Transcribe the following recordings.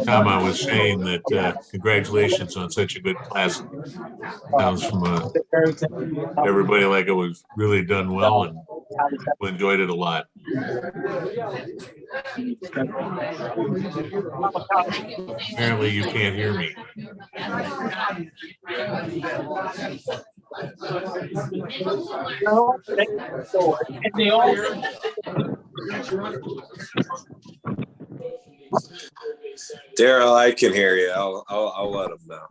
Ncaa was saying that congratulations on such a good class. Sounds from everybody like it was really done well, and we enjoyed it a lot. Apparently you can't hear me. Daryl, I can hear you. I'll let him know.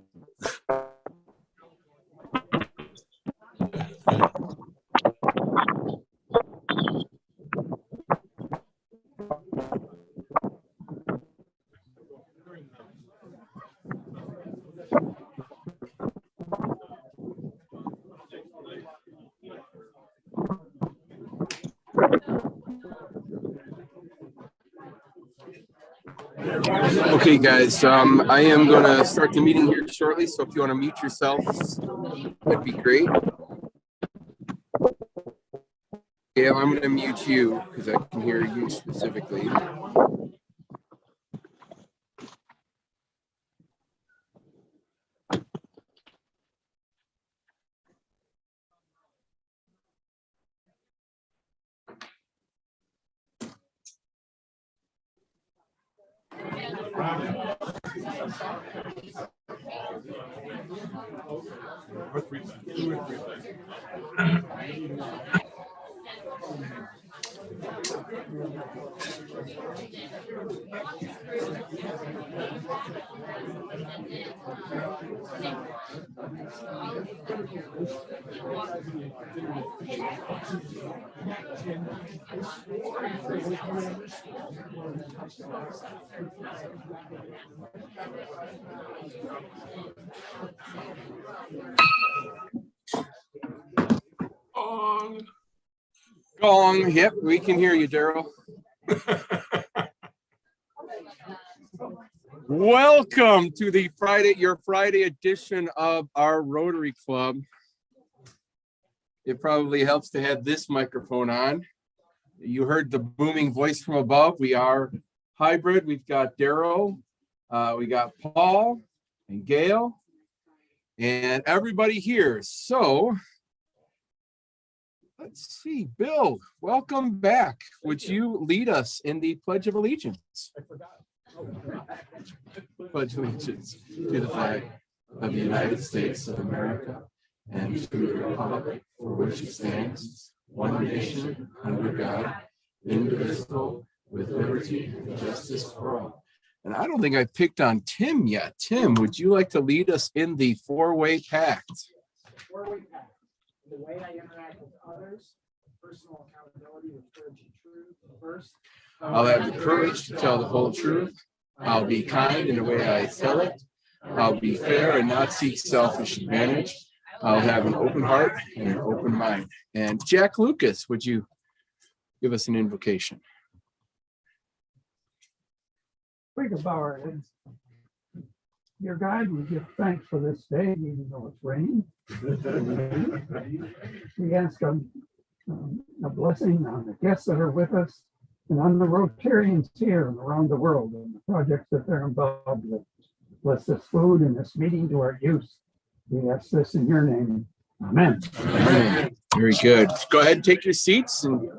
Okay, guys, I am going to start the meeting here shortly, so if you want to mute yourselves, that'd be great. Gail, I'm going to mute you because I can hear you specifically. Gong. Yep, we can hear you, Daryl. Welcome to the your Friday edition of our Rotary Club. It probably helps to have this microphone on. You heard the booming voice from above. We are hybrid. We've got Daryl, we got Paul and Gail, and everybody here. So let's see, Bill, welcome back. Would you lead us in the Pledge of Allegiance? I forgot. Pledge allegiance to the flag of the United States of America and to the republic for which it stands, one nation, under God, indivisible, with liberty and justice for all. And I don't think I picked on Tim yet. Tim, would you like to lead us in the Four-Way Pact? Four-Way Pact. The way I interact with others, personal accountability with courage and truth. First, I'll have the courage to tell the whole truth. I'll be kind in the way I tell it. I'll be fair and not seek selfish advantage. I'll have an open heart and an open mind. And Jack Lucas, would you give us an invocation? we could bow our heads. Dear God, we give thanks for this day, even though it's raining. We ask a blessing on the guests that are with us and on the Rotarians here and around the world and the projects that they're involved with. Bless this food and this meeting to our use. We ask this in your name. Amen. Amen. Very good. Go ahead and take your seats. And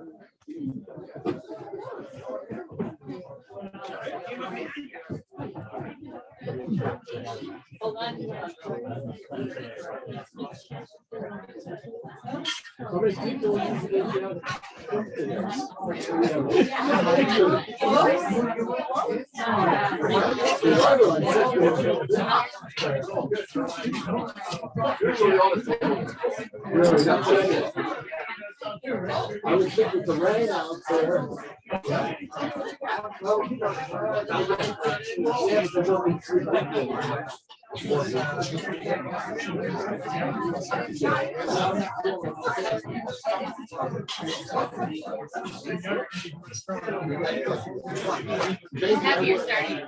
I was thinking the rain out there. Have you started?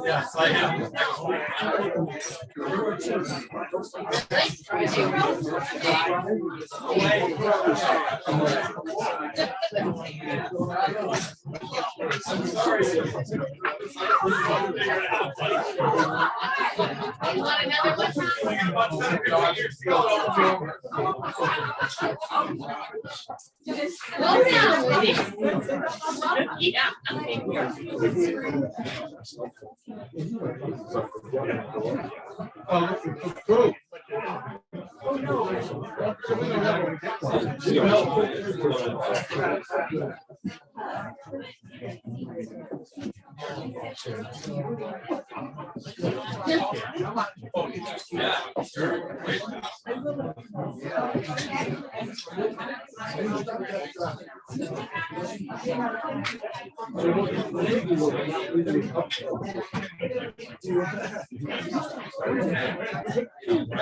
Yes, I have. You want another one? Slow down, Woody. Yeah.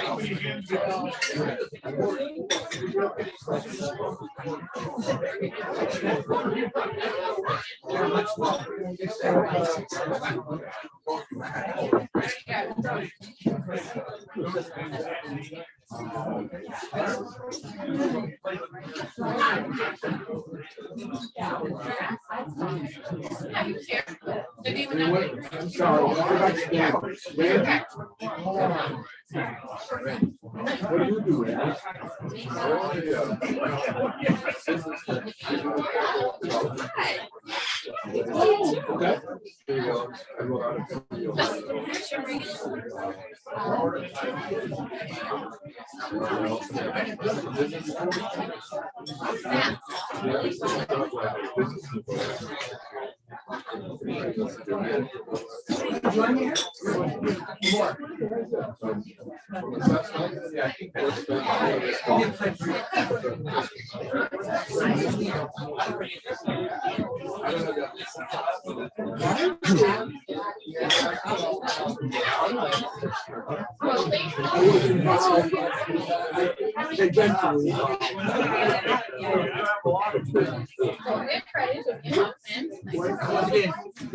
What do you do? Okay. There you go.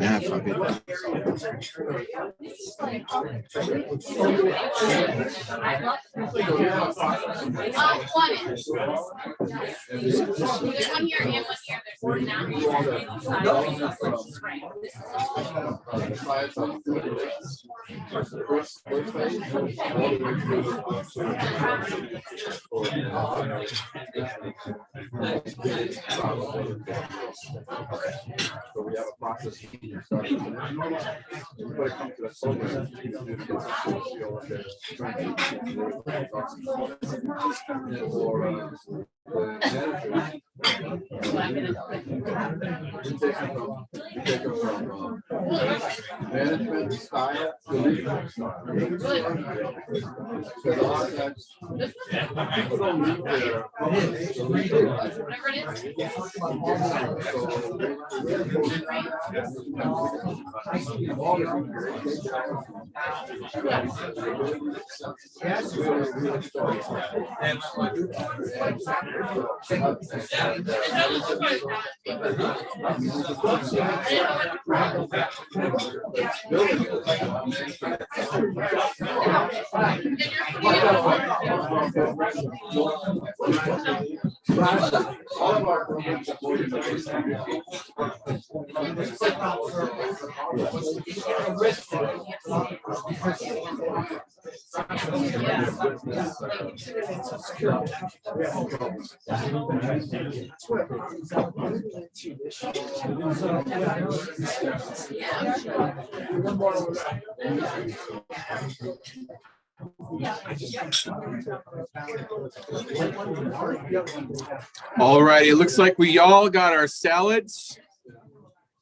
Yeah, fuck it. One is. There's one here and one here. There's one now. So we have a process. Everybody comes to the program. Management style to leadership style. Because a lot of times people don't leave their Whatever it all of our programs are more than All right, it looks like we all got our salads.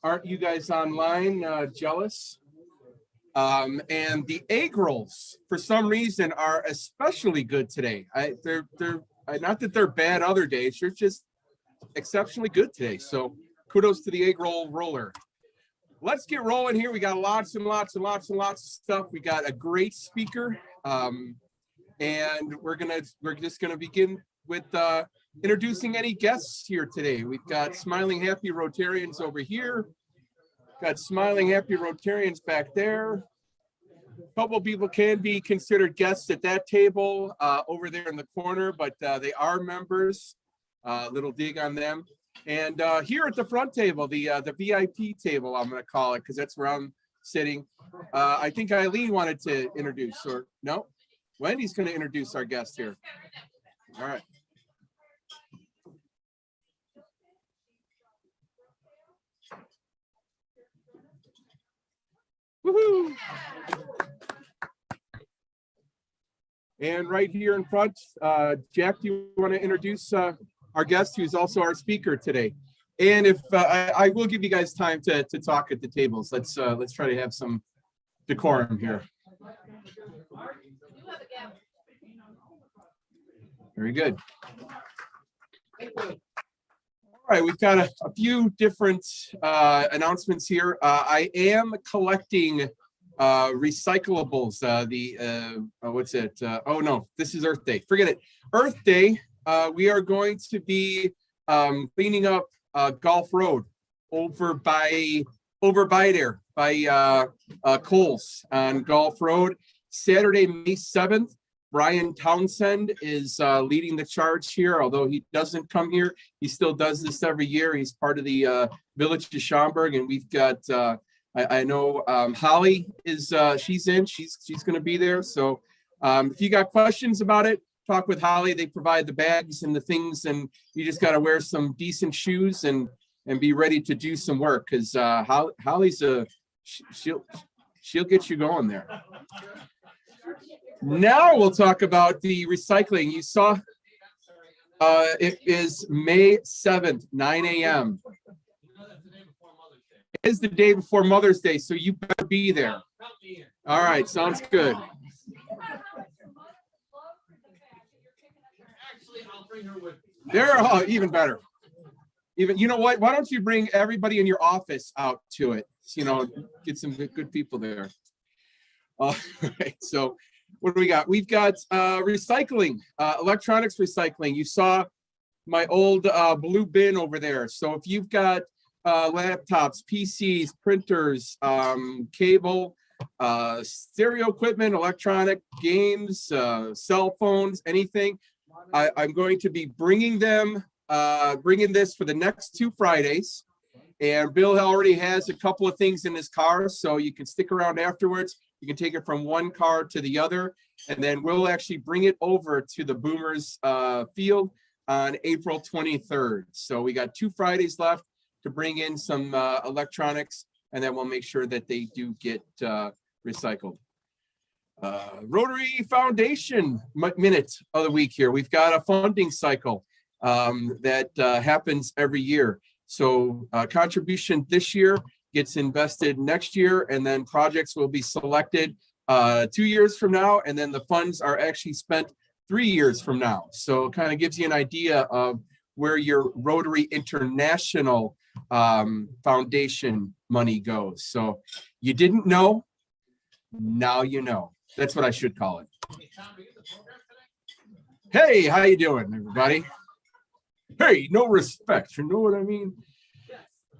Aren't you guys online jealous? And the egg rolls, for some reason, are especially good today. They're not that they're bad other days, they're just exceptionally good today. So kudos to the egg roll roller. let's get rolling here. We got lots and lots and lots and lots of stuff. We got a great speaker, and we're just gonna begin with introducing any guests here today. We've got smiling happy Rotarians over here. Got smiling happy Rotarians back there. A couple people can be considered guests at that table over there in the corner, but they are members. Little dig on them. And here at the front table, the VIP table, I'm going to call it, because that's where I'm sitting. I think Eileen wanted to introduce, or no? Wendy's going to introduce our guest here. All right. Woohoo! And right here in front, Jack, do you want to introduce our guest, who's also our speaker today? And if I will give you guys time to talk at the tables. Let's try to have some decorum here. Very good. All right, we've got a few different announcements here. I am collecting recyclables. What's it? Oh no, this is Earth Day. Forget it. Earth Day. We are going to be cleaning up Gulf Road over by there by Coles on Gulf Road. Saturday, May 7th. Brian Townsend is leading the charge here. Although he doesn't come here, he still does this every year. He's part of the Village of Schaumburg, and we've got. I know Holly is. She's going to be there. So if you got questions about it, talk with Holly. They provide the bags and the things, and you just got to wear some decent shoes and be ready to do some work, because Holly's she'll get you going there. Now we'll talk about the recycling. You saw it is May 7th, 9 a.m. It is the day before Mother's Day, so you better be there. All right, sounds good. They're even better. You know what? Why don't you bring everybody in your office out to it? You know, get some good people there. All right, so what do we got? We've got recycling, electronics recycling. You saw my old blue bin over there. So if you've got laptops, PCs, printers, cable, stereo equipment, electronic games, cell phones, anything, I'm going to be bringing this for the next 2 Fridays. And Bill already has a couple of things in his car, so you can stick around afterwards. You can take it from one car to the other, and then we'll actually bring it over to the Boomers field on April 23rd. So we got 2 Fridays left to bring in some electronics, and then we'll make sure that they do get recycled. Rotary Foundation minute of the week here. We've got a funding cycle that happens every year. So contribution this year gets invested next year, and then projects will be selected 2 years from now, and then the funds are actually spent 3 years from now. So it kind of gives you an idea of where your Rotary International Foundation money goes. So you didn't know, now you know. That's what I should call it. Hey, how you doing, everybody? Hey, no respect, you know what I mean?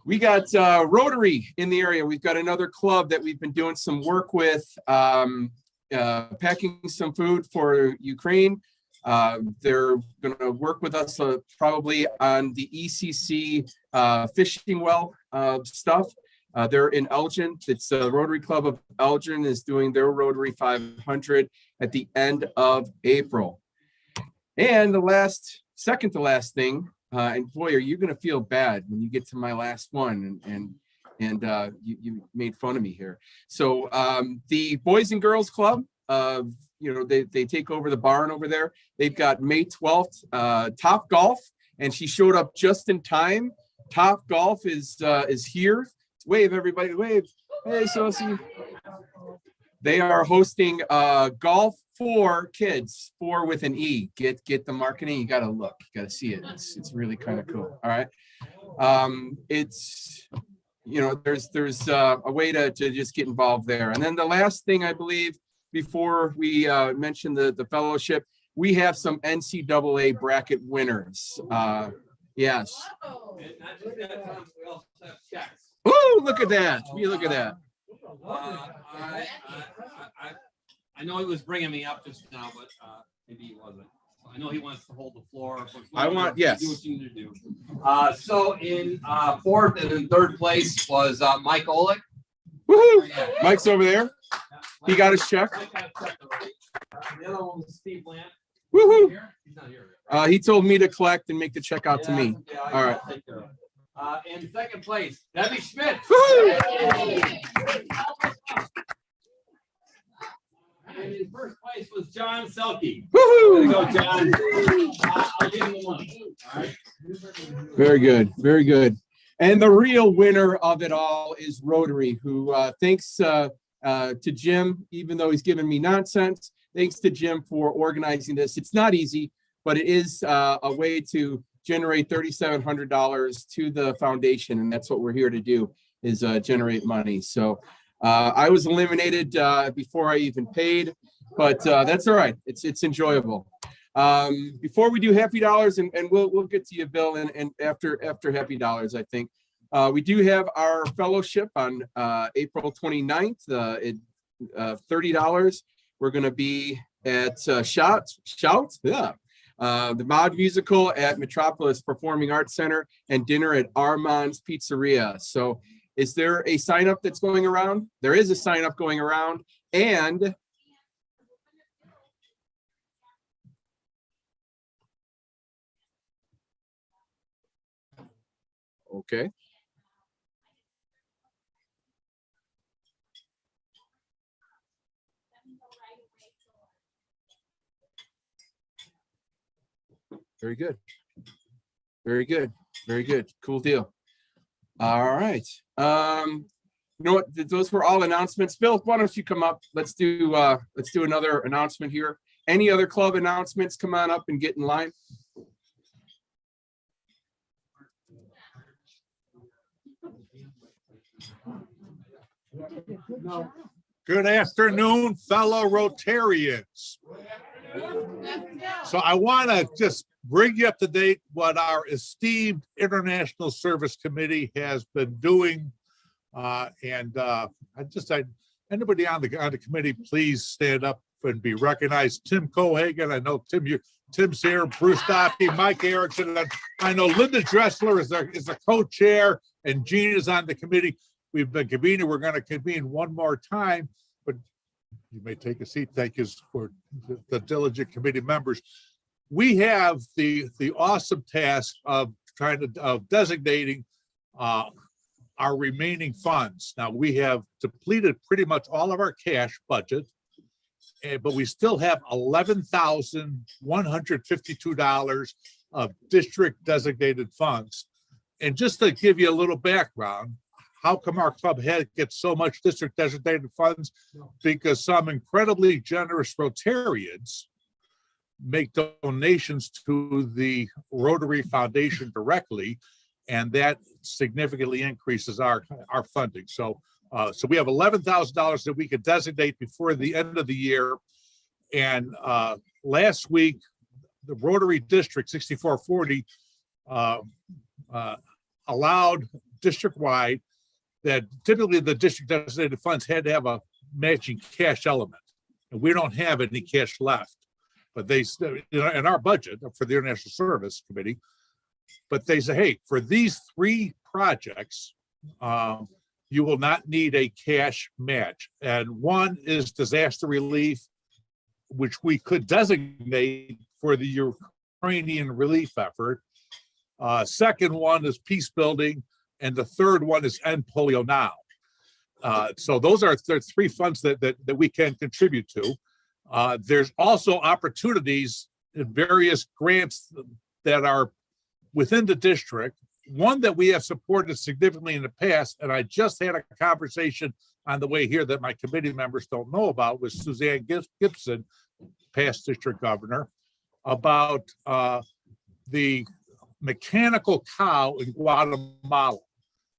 We got Rotary in the area. We've got another club that we've been doing some work with, packing some food for Ukraine. They're going to work with us probably on the ECC fishing well stuff. They're in Elgin. It's the Rotary Club of Elgin is doing their Rotary 500 at the end of April. And the second to last thing, and boy, are you going to feel bad when you get to my last one, and you made fun of me here. So the Boys and Girls Club, they take over the barn over there. They've got May 12th, Top Golf, and she showed up just in time. Top Golf is here. Wave, everybody, wave. Hey, Sosie. They are hosting golf for kids, 4 with an E. Get the marketing. You got to look. You got to see it. It's really kind of cool. All right. you know, there's a way to just get involved there. And then the last thing, I believe, before we mention the fellowship, we have some NCAA bracket winners. Yes. And not just that, Tom, we also have checks. Oh, look at that. Look at that. I know he was bringing me up just now, but maybe he wasn't. I know he wants to hold the floor. Yes. Do what you need to do. So in fourth and in third place was Mike Olick. Woohoo! Mike's over there. He got his check. Mike got a check already. The other one was Steve Lamp. Woohoo! He's not here. He told me to collect and make the check out to me. Yeah, All right. I'll take care of it. In second place, Debbie Schmidt. And in first place was John Selke. There you Woohoo! go, John. I'll give him the money. All right. Very good. Very good. And the real winner of it all is Rotary, who thanks to Jim, even though he's giving me nonsense, thanks to Jim for organizing this. It's not easy, but it is a way to generate $3,700 to the foundation. And that's what we're here to do, is generate money. So I was eliminated before I even paid, but that's all right. It's enjoyable. Before we do Happy Dollars, and we'll get to you, Bill, and after Happy Dollars, I think. We do have our fellowship on April 29th, $30. We're going to be at Shout, yeah. The Mod Musical at Metropolis Performing Arts Center, and dinner at Armand's Pizzeria. So is there a sign up that's going around? There is a sign up going around, and okay. Very good. Very good. Very good. Cool deal. All right. You know what? Those were all announcements. Bill, why don't you come up? Let's do another announcement here. Any other club announcements? Come on up and get in line. Good afternoon, fellow Rotarians. So I want to just bring you up to date what our esteemed International Service Committee has been doing. Anybody on the committee, please stand up and be recognized. Tim Cohagen, I know Tim's here, Bruce Doppy, Mike Erickson. I know Linda Dressler is the co-chair, and Jean is on the committee. We've been convening. We're going to convene one more time, but you may take a seat. Thank you for the diligent committee members. We have the awesome task of designating our remaining funds. Now, we have depleted pretty much all of our cash budget, but we still have $11,152 of district designated funds. And just to give you a little background, how come our club gets so much district designated funds? Because some incredibly generous Rotarians make donations to the Rotary Foundation directly, and that significantly increases our funding. So we have $11,000 that we could designate before the end of the year. And last week, the Rotary District 6440 allowed district-wide that typically the district designated funds had to have a matching cash element, and we don't have any cash left. But they, in our budget for the International Service Committee, but they say, hey, for these 3 projects, you will not need a cash match. And one is disaster relief, which we could designate for the Ukrainian relief effort. Second one is peace building. And the third one is End Polio Now. So those are 3 funds that we can contribute to. There's also opportunities in various grants that are within the district. One that we have supported significantly in the past, and I just had a conversation on the way here that my committee members don't know about, with Suzanne Gibson, past district governor, about the mechanical cow in Guatemala.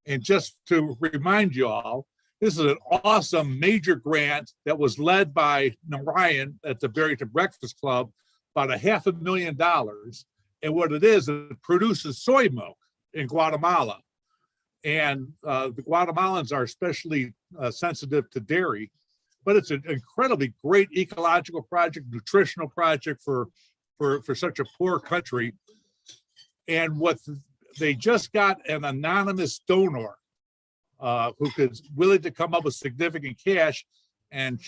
And just to remind you all, this is an awesome major grant that was led by Narayan at the Barrington Breakfast Club, about $500,000. And what it is, it produces soy milk in Guatemala. And the Guatemalans are especially sensitive to dairy, but it's an incredibly great ecological project, nutritional project for such a poor country. And what they just got an anonymous donor who is willing to come up with significant cash. And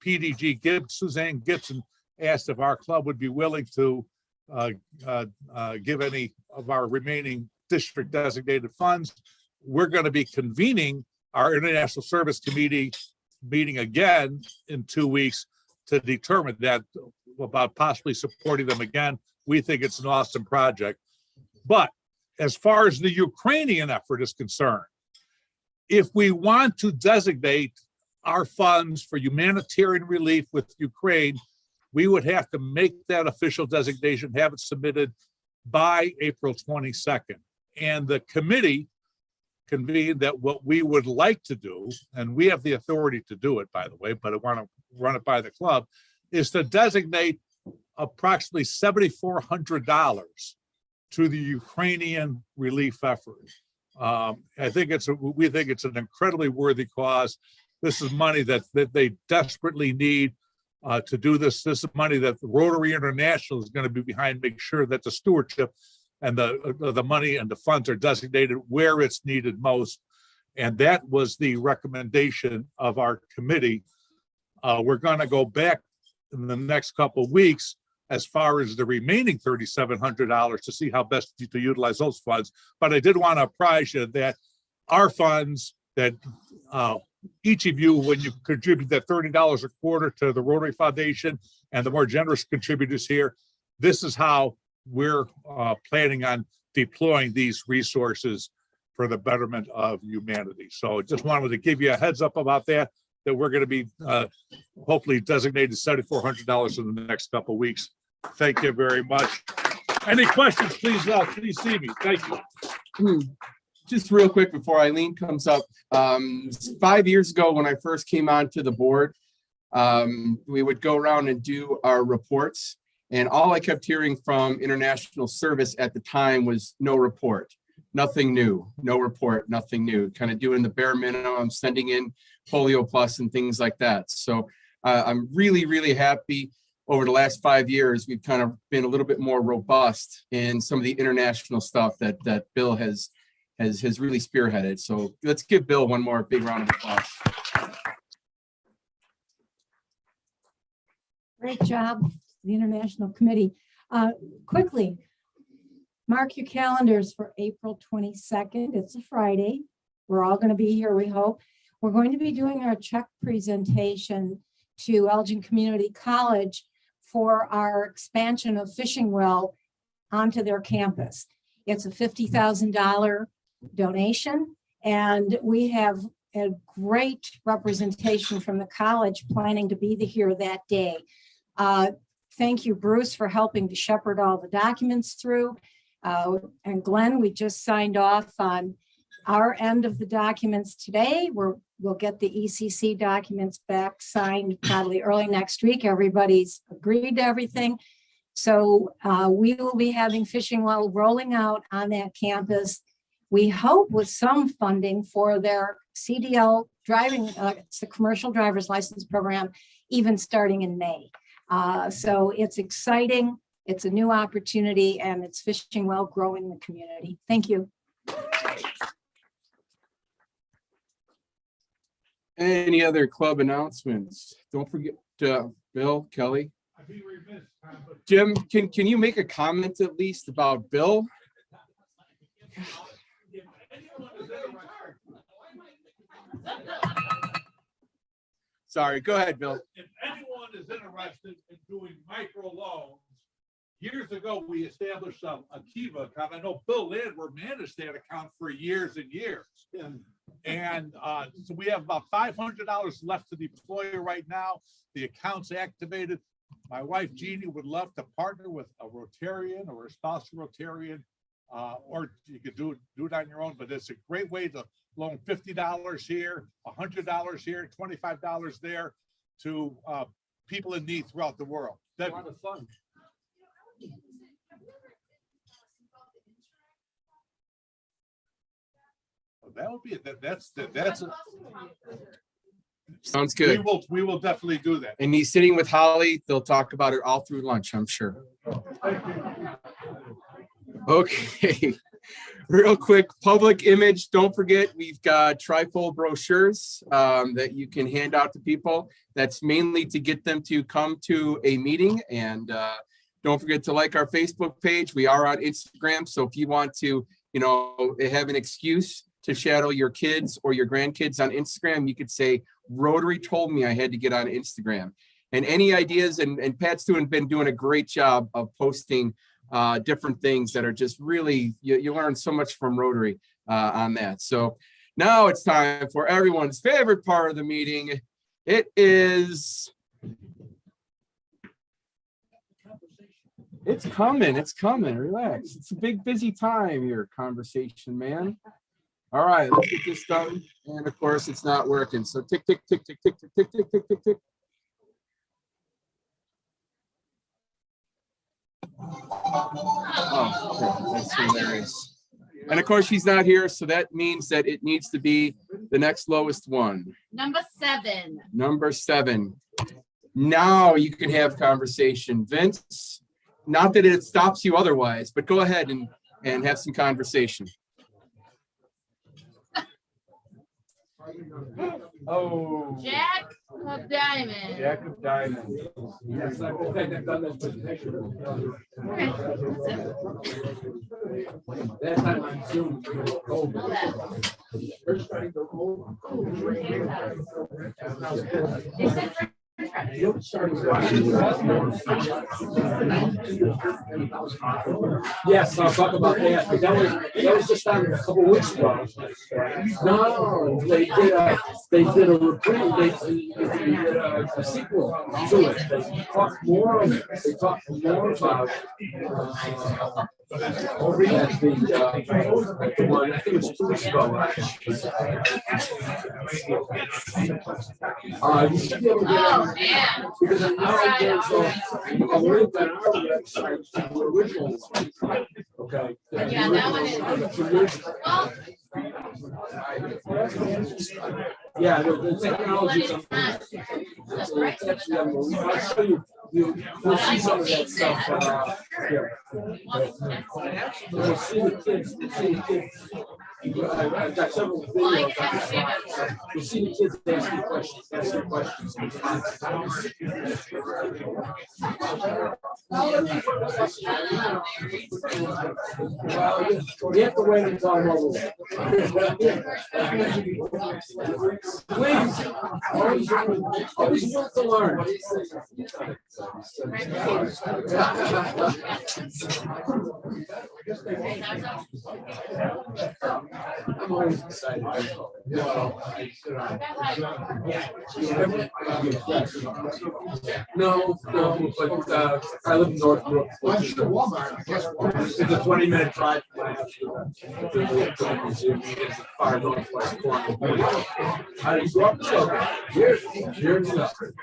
PDG Suzanne Gibson asked if our club would be willing to give any of our remaining district designated funds. We're going to be convening our International Service Committee meeting again in 2 weeks to determine that about possibly supporting them again. We think it's an awesome project. But as far as the Ukrainian effort is concerned, if we want to designate our funds for humanitarian relief with Ukraine, we would have to make that official designation, have it submitted by April 22nd. And the committee convened that what we would like to do, and we have the authority to do it, by the way, but I want to run it by the club, is to designate approximately $7,400 to the Ukrainian relief effort. We think it's an incredibly worthy cause. This is money that they desperately need to do this. This is money that Rotary International is going to be behind, make sure that the stewardship and the money and the funds are designated where it's needed most. And that was the recommendation of our committee. We're going to go back in the next couple of weeks as far as the remaining $3,700 to see how best to utilize those funds. But I did want to apprise you that our funds, that each of you, when you contribute that $30 a quarter to the Rotary Foundation and the more generous contributors here, this is how we're planning on deploying these resources for the betterment of humanity. So just wanted to give you a heads up about that we're going to be hopefully designated $7,400 in the next couple of weeks. Thank you very much. Any questions, please see me. Thank you. Just real quick before Eileen comes up, 5 years ago when I first came onto the board, we would go around and do our reports, and all I kept hearing from International Service at the time was no report, nothing new, no report, nothing new, kind of doing the bare minimum, sending in Polio Plus and things like that. So I'm really, really happy. Over the last 5 years, we've kind of been a little bit more robust in some of the international stuff that Bill has really spearheaded. So let's give Bill one more big round of applause. Great job, the International Committee. Quickly, mark your calendars for April 22nd. It's a Friday. We're all going to be here, we hope. We're going to be doing our check presentation to Elgin Community College for our expansion of fishing well onto their campus. It's a $50,000 donation, and we have a great representation from the college planning to be here that day. Thank you, Bruce, for helping to shepherd all the documents through. And Glenn, we just signed off on our end of the documents today. We'll get the ECC documents back signed probably early next week. Everybody's agreed to everything. So we will be having fishing well rolling out on that campus. We hope with some funding for their CDL driving, it's the commercial driver's license program, even starting in May. So it's exciting. It's a new opportunity, and it's fishing well growing the community. Thank you. Any other club announcements? Don't forget, Bill, Kelly. Jim, can you make a comment at least about Bill? Sorry, go ahead, Bill. If anyone is interested in doing microloans, years ago we established a Kiva account. I know Bill Landwehr managed that account for years and years. And so we have about $500 left to deploy right now. The account's activated. My wife Jeannie would love to partner with a Rotarian or a spousal Rotarian or you could do it on your own, but it's a great way to loan $50 here, $100 here, $25 there to people in need throughout the world. That's a lot of fun. That would be it. That's Sounds good. We will definitely do that. And he's sitting with Holly. They'll talk about it all through lunch, I'm sure. Okay. Real quick, public image. Don't forget, we've got trifold brochures that you can hand out to people. That's mainly to get them to come to a meeting. And don't forget to like our Facebook page. We are on Instagram. So if you want to, have an excuse to shadow your kids or your grandkids on Instagram, you could say, Rotary told me I had to get on Instagram. And any ideas, and Pat's been doing a great job of posting different things that are just really, you learn so much from Rotary on that. So now it's time for everyone's favorite part of the meeting. It is, it's coming, relax. It's a big, busy time here, conversation, man. All right, let's get this done. And of course, it's not working. So tick, tick, tick, tick, tick, tick, tick, tick, tick, tick, tick. Oh, okay. That's hilarious. And of course, she's not here, so that means that it needs to be the next lowest one. Number 7. Number 7. Now you can have conversation, Vince. Not that it stops you otherwise, but go ahead and have some conversation. Oh. Jack of Diamonds. Jack of Diamonds. Yes, I think I've done this presentation. That time on Zoom. Yes, I'll talk about that. But that was just on a couple weeks ago. No, they did a reprint. They did a sequel to it. They talked more about over at the one, I think it was 2 weeks ago. You should be able to get it because there's a link on our website to the original one. Okay. Yeah, that one is. Yeah, the technology. I'll show you. You'll see some of that stuff. You'll see the kids. I've got several videos. You'll see the kids asking questions. Well, you have to wait until I'm over. Please, always want to learn. I'm always excited. No, but I live in Northbrook. It's a 20-minute drive from my house. It's far northwest corner. I grew up here in Suffolk.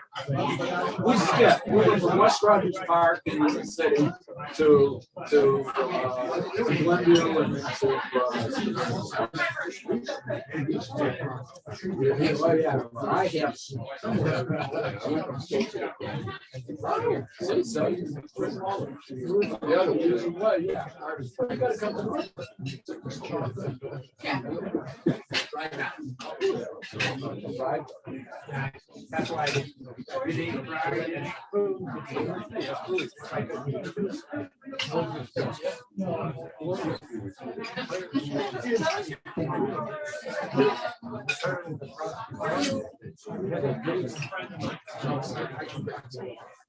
We skipped. We went from West Rogers Park in the city to Glenville and to I have. Yeah. I gotta come to that's why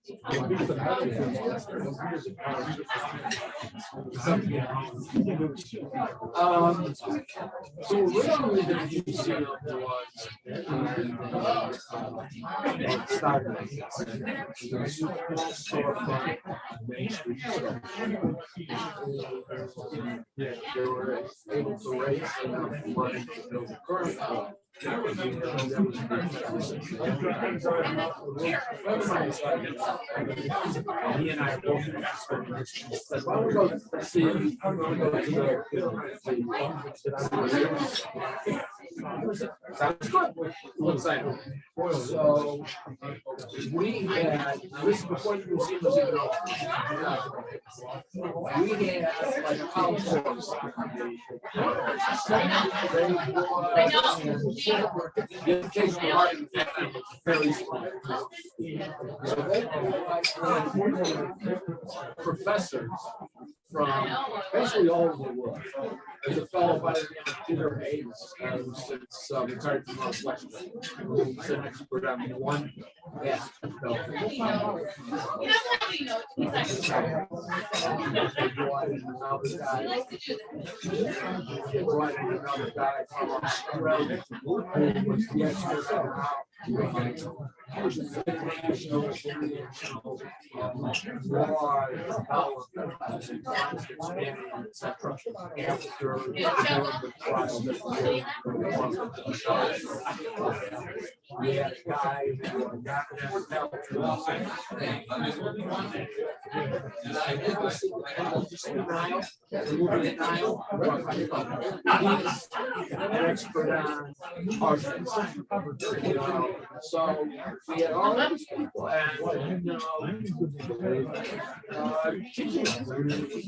So originally the museum was started as a small storefront on Main Street. They were able to raise enough money to build a current one. He and I are both why don't we go see sounds good. Looks like so we had this is before the museum was even open. We had like a house the educational art very small. So they were like professors from basically all over the world. There's a fellow by the name of Peter Hayes, who's retired from Northwestern. He's an expert on one aspect of it. Another guy from Australia who was the expert on how international etc. After the trial we had a guy who got an expert on harshness. So we had all these people and teaching us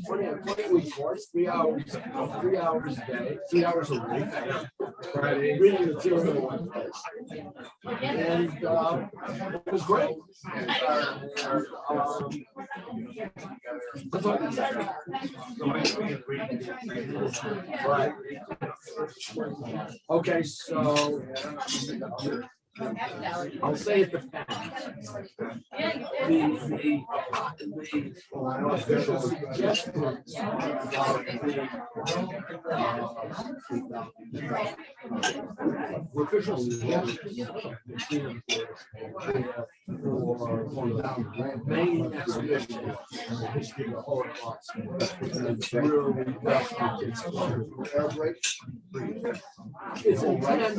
20 week course, 3 hours a day, 3 hours a week, Friday, reading material one place. And it was great. Right. Okay, so I'll say it depends. The official suggestions of the official main expedition in the history of the Holocaust. It's intended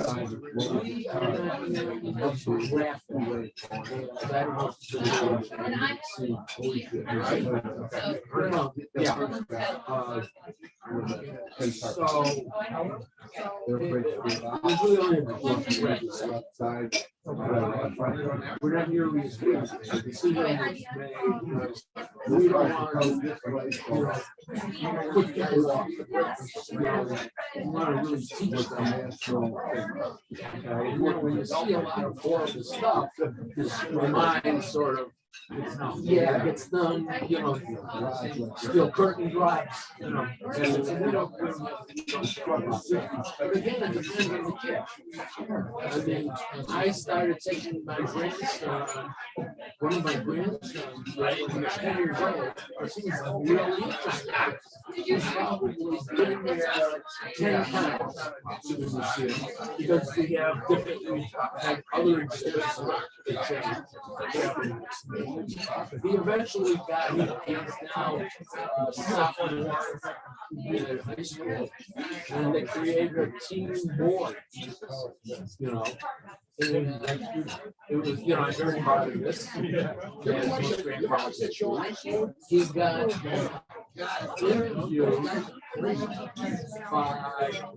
we're not nearly as good. The decision was made because we don't want to put people off. We want to really teach them. When you see a lot of horrible stuff, your mind sort of gets done, still curtain drops, and but again, it depends on the kid. I mean, I started taking my grandson, one of my grandsons, when he was 10 years old, because he was really interested. He's probably been there 10 times to the museum, because we have different, other experiences that change. He eventually got his now sophomore in high school, and they created a team board, And it was, I'm very proud of this. He got interviewed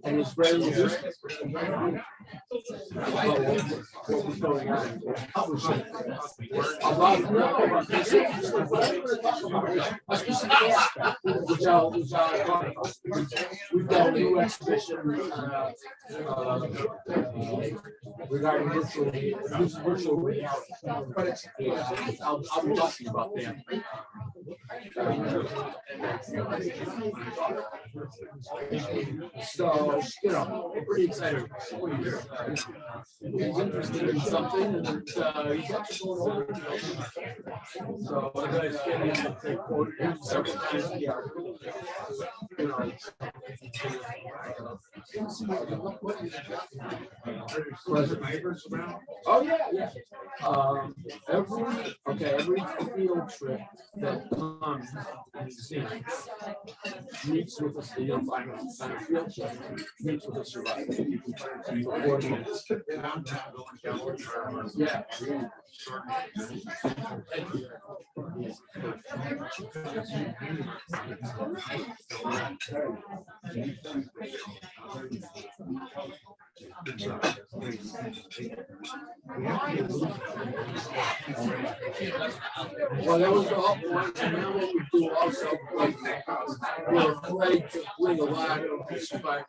and his brother was what was going on. We've got a new exhibition regarding virtual reality. I'll be talking about that. So, you know, I'm pretty excited. He's interested in something and he's actually going over it. So I got to get him to quote him several times in the article. You know. Oh, yeah. Every field trip that comes and sees meets with us, you know, on a field trip, meets with a survivor. Yeah. Well, that was the whole point. And now what we do also, like, we're afraid to bring a lot of these survivors.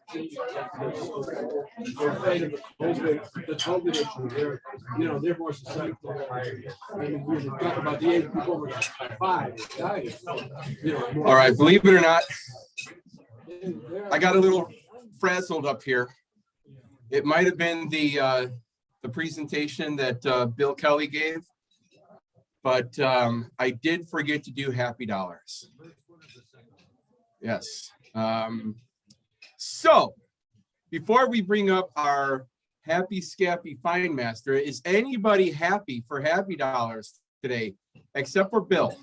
We're afraid of the COVID issue. They're more susceptible. I mean, we talk about the age people over 5 dying. All right, believe it or not, I got a little frazzled up here. It might have been the presentation that Bill Kelly gave, but I did forget to do happy dollars. Yes. So before we bring up our happy Scappy Fine Master, is anybody happy for happy dollars today except for Bill?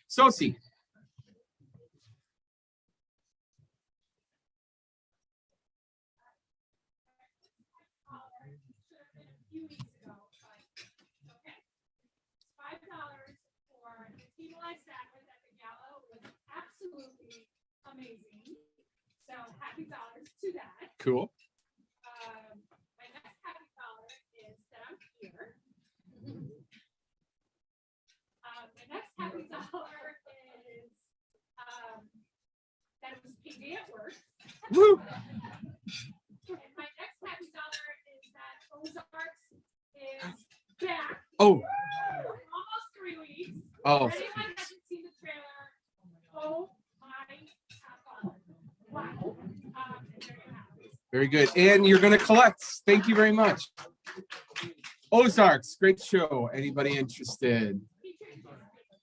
Sosie. Absolutely amazing. So happy dollars to that. Cool. My next happy dollar is that I'm here. My next happy dollar is that it was payday at work. Woo. And my next happy dollar is that Ozarks is back. Oh. Almost 3 weeks. Oh. If anyone hasn't seen the trailer, oh my God. Wow. Very good. And you're going to collect. Thank you very much. Ozarks, great show. Anybody interested?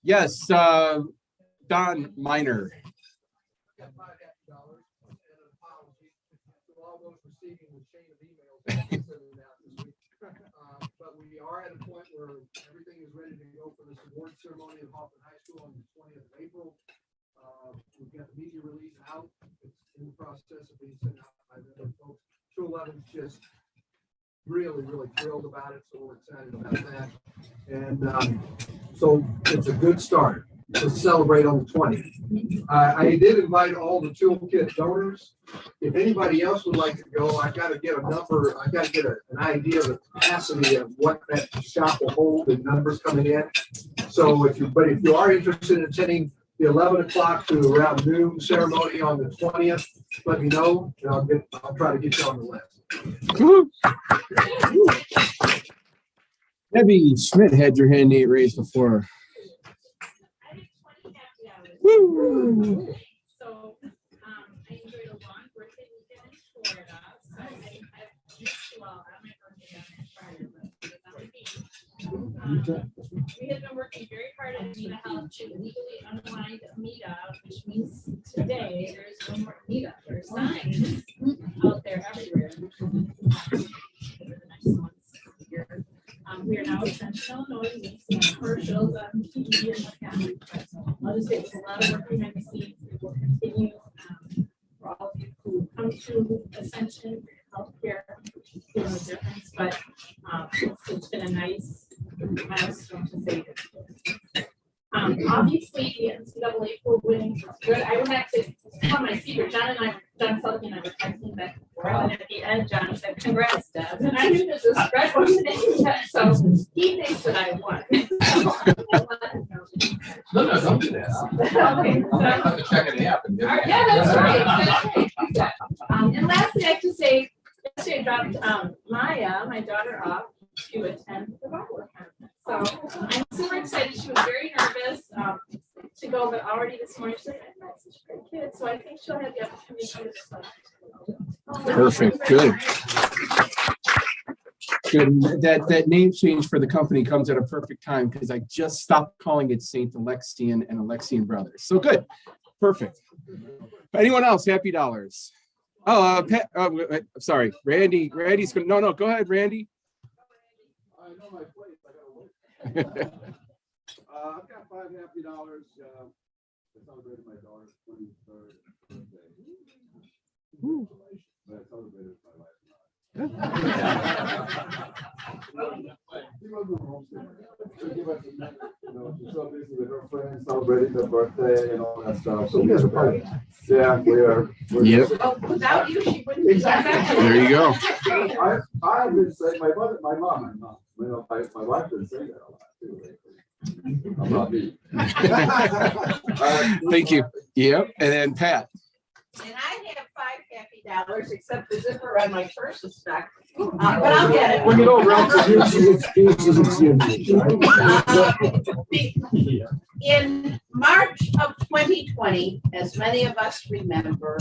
Yes, Don Miner. But we are at a point where everything is ready to go for this award ceremony at Hoffman High School on the 20th of April. We've got the media release out. It's in the process of being sent out by the other folks. 211's just really thrilled about it, so we're excited about that. And so it's a good start to celebrate on the 20th. I did invite all the toolkit donors. If anybody else would like to go, I got to get a number. I got to get an idea of the capacity of what that shop will hold and numbers coming in. So if you are interested in attending the 11 o'clock to around noon ceremony on the 20th, let me know, and I'll try to get you on the list. Debbie Schmidt had your hand raised before. Woo! So I enjoyed a long birthday weekend in Florida. So I might birthday on Friday, but it was on the beach. We have been working very hard at Ncaa Health to legally unwind Ncaa, which means today there's no more Ncaa. There's signs out there everywhere. We are now essential Illinois, commercials on TV and whatnot. I'll just say it's a lot of work behind the scenes. We will continue for all of you who come to Ascension Healthcare, feel no difference, but it's been a nice milestone to say that. Obviously, the NCAA for winning was good. I would have to tell my secret. John Sullivan and I were texting back and forth, and at the end, John said, "Congrats, Deb." And I knew that the spread wasn't in yet, so he thinks that I won. No, don't do that. Okay, I'll have to check the app. yeah, that's right. And lastly, I have to say, yesterday I dropped Maya, my daughter, off to attend the Bible conference. So I'm super excited. She was very nervous to ago, but already this morning, she's like, I've got such great kids, so I think she'll have the opportunity to stuff. Perfect, good. Good. That name change for the company comes at a perfect time because I just stopped calling it Saint Alexian and Alexian Brothers. So good, perfect. Anyone else? Happy dollars. Oh, sorry, Randy. Randy's gonna. No, go ahead, Randy. I know my place. I gotta wait. I've got $5 happy dollars. I celebrated my daughter's 23rd birthday. But I celebrated my wife. She wasn't homesick. She gave us a minute, she's so busy with her friends celebrating their birthday and all that stuff. So we are. Yeah, we are. Yep. Oh, without you, she wouldn't. Be There you go. I've been saying, my mom, my wife didn't say that a lot too lately. About me. Thank you. Yep. And then Pat. And I have $5 happy dollars, except the zipper on my purse is stuck. But I'll get it. Bring it over. In March of 2020, as many of us remember,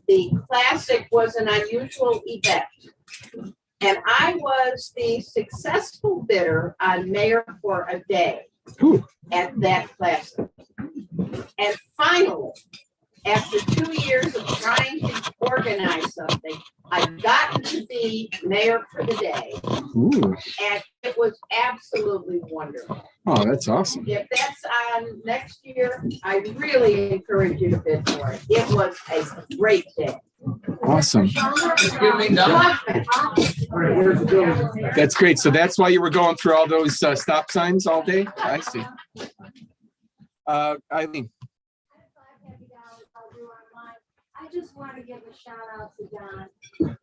the Classic was an unusual event. And I was the successful bidder on Mayor for a Day at that Classic. And finally, after 2 years of trying to organize something, I got to be mayor for the day. Ooh. And it was absolutely wonderful. Oh, that's awesome. If that's on next year, I really encourage you to bid for it. It was a great day. Awesome. That's great. So that's why you were going through all those stop signs all day? I see. Eileen. I just want to give a shout out to Don.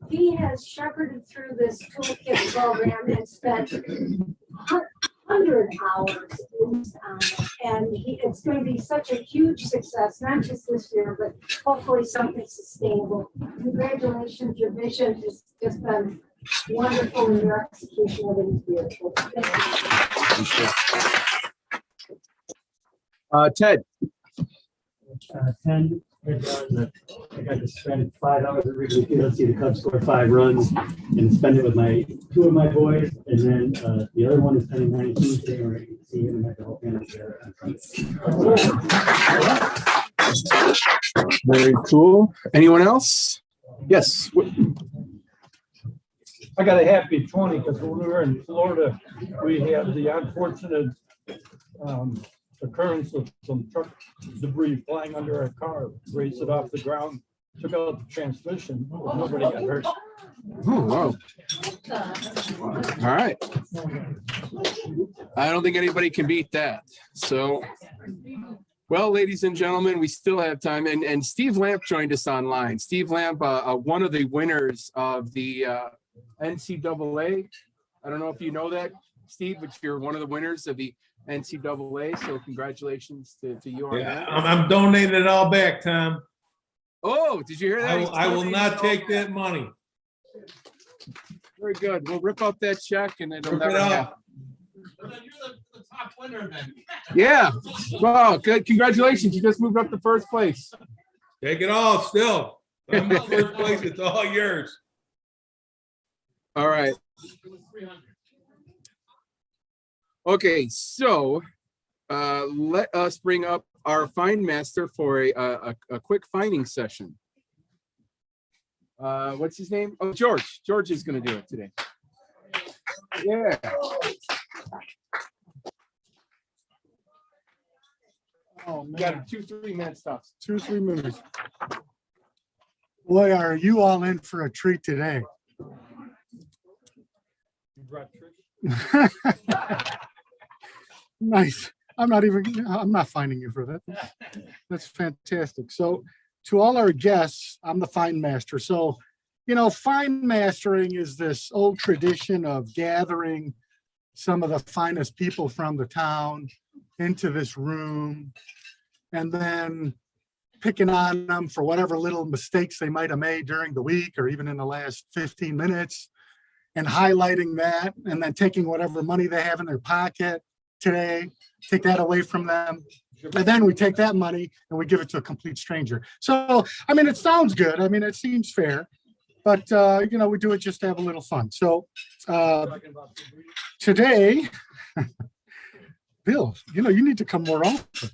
He has shepherded through this toolkit program and spent 100 hours at least on it. And it's going to be such a huge success, not just this year, but hopefully something sustainable. Congratulations, your vision has just been wonderful and your execution of it is beautiful. Ted. 10. I got to spend $5 every week to see the Cubs score 5 runs and spend it with 2 of my boys. And then the other one is turning 19 today. We're going to see him and have the whole family together. Very cool. Anyone else? Yes. I got a happy 20 because when we were in Florida, we had the unfortunate occurrence of some truck debris flying under our car, raised it off the ground, took out the transmission, but nobody got hurt. Oh, wow. All right. I don't think anybody can beat that. So, well, ladies and gentlemen, we still have time. And Steve Lamp joined us online. Steve Lamp, one of the winners of the NCAA. I don't know if you know that, Steve, but you're one of the winners of the NCAA, so congratulations to you on that. I'm donating it all back, Tom. Oh, did you hear that? I will not take that money. Very good. We'll rip up that check and it'll Rip never it happen. Well, then you're the top winner then. Yeah. Wow, good. Congratulations. You just moved up to first place. Take it all still. I'm in first place. It's all yours. All right. Okay, so let us bring up our fine master for a quick fining session. What's his name? Oh, George. George is going to do it today. Yeah. Oh, man. Got 2 3-minute stops. 2 3 minutes. Boy, are you all in for a treat today. You brought Trish? Nice. I'm not finding you for that. That's fantastic. So to all our guests, I'm the fine master. So, fine mastering is this old tradition of gathering some of the finest people from the town into this room and then picking on them for whatever little mistakes they might have made during the week or even in the last 15 minutes and highlighting that and then taking whatever money they have in their pocket today, take that away from them And then we take that money and we give it to a complete stranger. So, I mean, it sounds good. I mean, it seems fair, but, you know, we do it just to have a little fun. So today, Bill, you know, you need to come more often.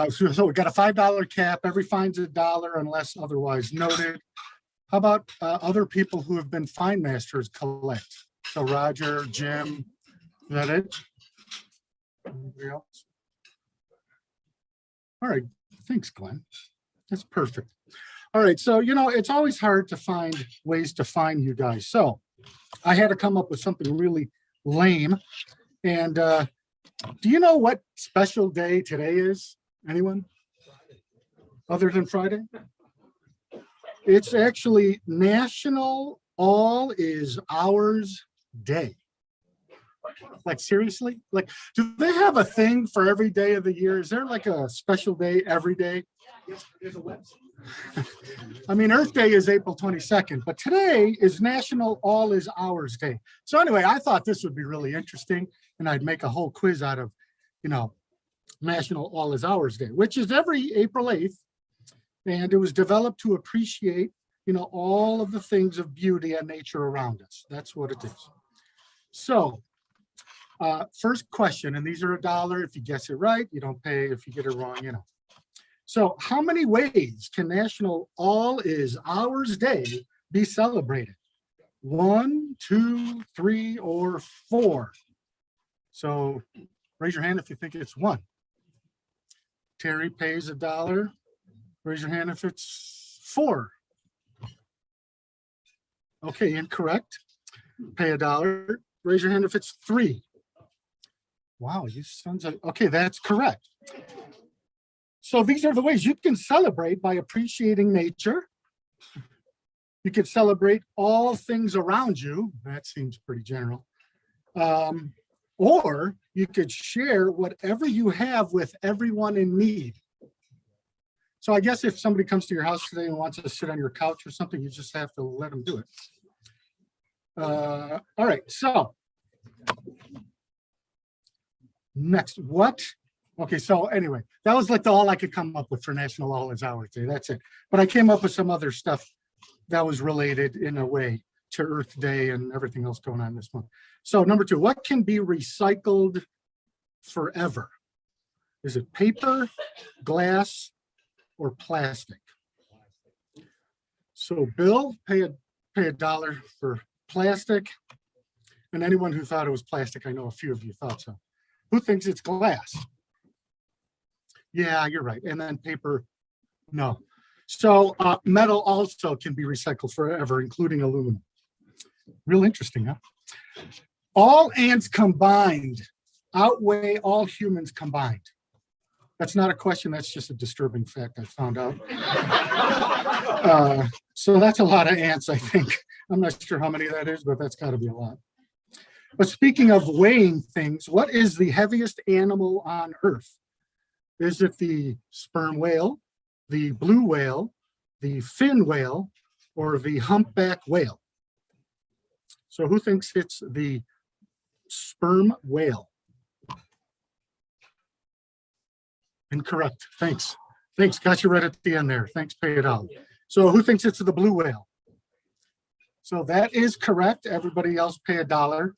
So we got a $5 cap. Every fine's $1 unless otherwise noted. How about other people who have been fine masters collect? So Roger, Jim, is that it? Anybody else? All right, thanks, Glenn. That's perfect. All right, so, you know, it's always hard to find ways to find you guys. So I had to come up with something really lame. And do you know what special day today is? Anyone? Other than Friday? It's actually National All Is Ours Day. Like, seriously? Like, do they have a thing for every day of the year? Is there like a special day every day? There's a website. I mean, Earth Day is April 22nd, but today is National All Is Ours Day. So anyway, I thought this would be really interesting, and I'd make a whole quiz out of, you know, National All Is Ours Day, which is every April 8th. And it was developed to appreciate, you know, all of the things of beauty and nature around us. That's what it is. So first question, and these are $1. If you guess it right, you don't pay. If you get it wrong, you know. So how many ways can National All Is Ours Day be celebrated? 1, 2, 3, or 4? So raise your hand if you think it's 1. Terry pays $1. Raise your hand if it's 4. Okay, incorrect. Pay $1. Raise your hand if it's 3. Wow, you sons of, okay, that's correct. So these are the ways you can celebrate by appreciating nature. You could celebrate all things around you. That seems pretty general. Or you could share whatever you have with everyone in need. So I guess if somebody comes to your house today and wants to sit on your couch or something, you just have to let them do it. All right, so next, what? Okay, so anyway, that was like all I could come up with for National All Is Ours Day. That's it. But I came up with some other stuff that was related in a way to Earth Day and everything else going on this month. So number 2, what can be recycled forever? Is it paper, glass, or plastic? So Bill, pay $1 for plastic. And anyone who thought it was plastic, I know a few of you thought so. Who thinks it's glass? Yeah, you're right. And then paper, no. So metal also can be recycled forever, including aluminum. Real interesting, huh? All ants combined outweigh all humans combined. That's not a question, that's just a disturbing fact I found out. So that's a lot of ants, I think. I'm not sure how many that is, but that's got to be a lot. But speaking of weighing things, what is the heaviest animal on Earth? Is it the sperm whale, the blue whale, the fin whale, or the humpback whale? So who thinks it's the sperm whale? Incorrect. Thanks. Thanks. Got you right at the end there. Thanks, pay $1. So who thinks it's the blue whale? So that is correct. Everybody else pay $1.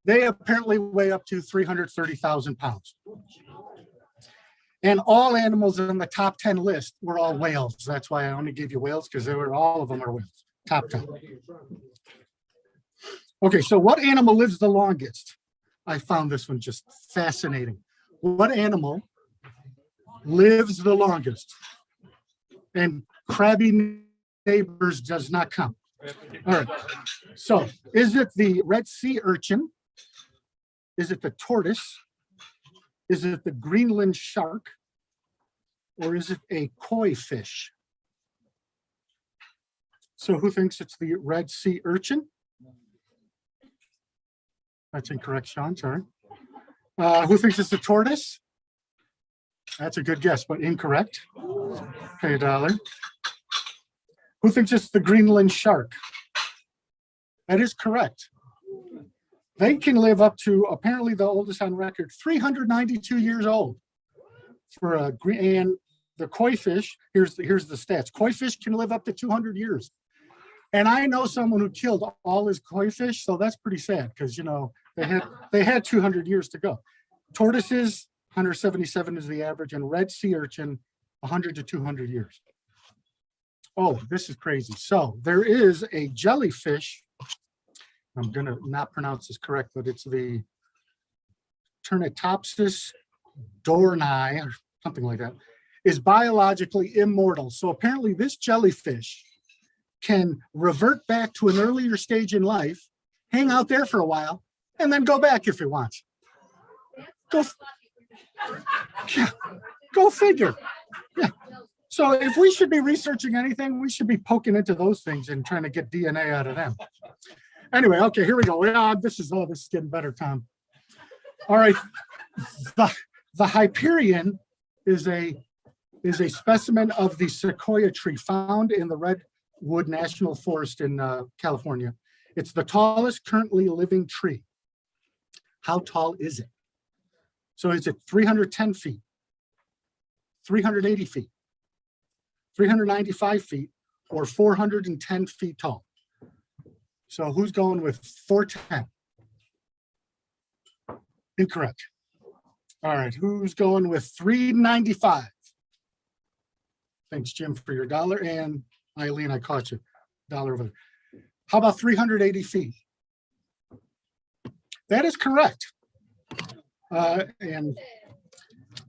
They apparently weigh up to 330,000 pounds. And all animals on the top 10 list were all whales. That's why I only gave you whales, because all of them are whales. Top 10. Okay, so what animal lives the longest? I found this one just fascinating. What animal lives the longest? And crabby neighbors does not count. All right, so is it the red sea urchin? Is it the tortoise? Is it the Greenland shark? Or is it a koi fish? So who thinks it's the red sea urchin? That's incorrect, Sean, sorry. Who thinks it's the tortoise? That's a good guess, but incorrect. Pay $1. Who thinks it's the Greenland shark? That is correct. They can live up to, apparently the oldest on record, 392 years old. for a green, and the koi fish, here's the stats. Koi fish can live up to 200 years. And I know someone who killed all his koi fish, so that's pretty sad because, you know, they had 200 years to go. Tortoises, 177 is the average, and red sea urchin, 100 to 200 years. Oh, this is crazy. So there is a jellyfish. I'm going to not pronounce this correct, but it's the Turnitopsis dorni or something like that, is biologically immortal. So apparently this jellyfish can revert back to an earlier stage in life, hang out there for a while, and then go back if it wants. Go figure. Yeah. So if we should be researching anything, we should be poking into those things and trying to get DNA out of them. Anyway, okay, here we go. Yeah, this is getting better, Tom. All right. The Hyperion is a specimen of the sequoia tree found in the Redwood National Forest in California. It's the tallest currently living tree. How tall is it? So is it 310 feet, 380 feet, 395 feet, or 410 feet tall? So who's going with 410? Incorrect. All right, who's going with 395? Thanks, Jim, for your dollar. And Eileen, I caught you. Dollar over there. How about 380 feet? That is correct. And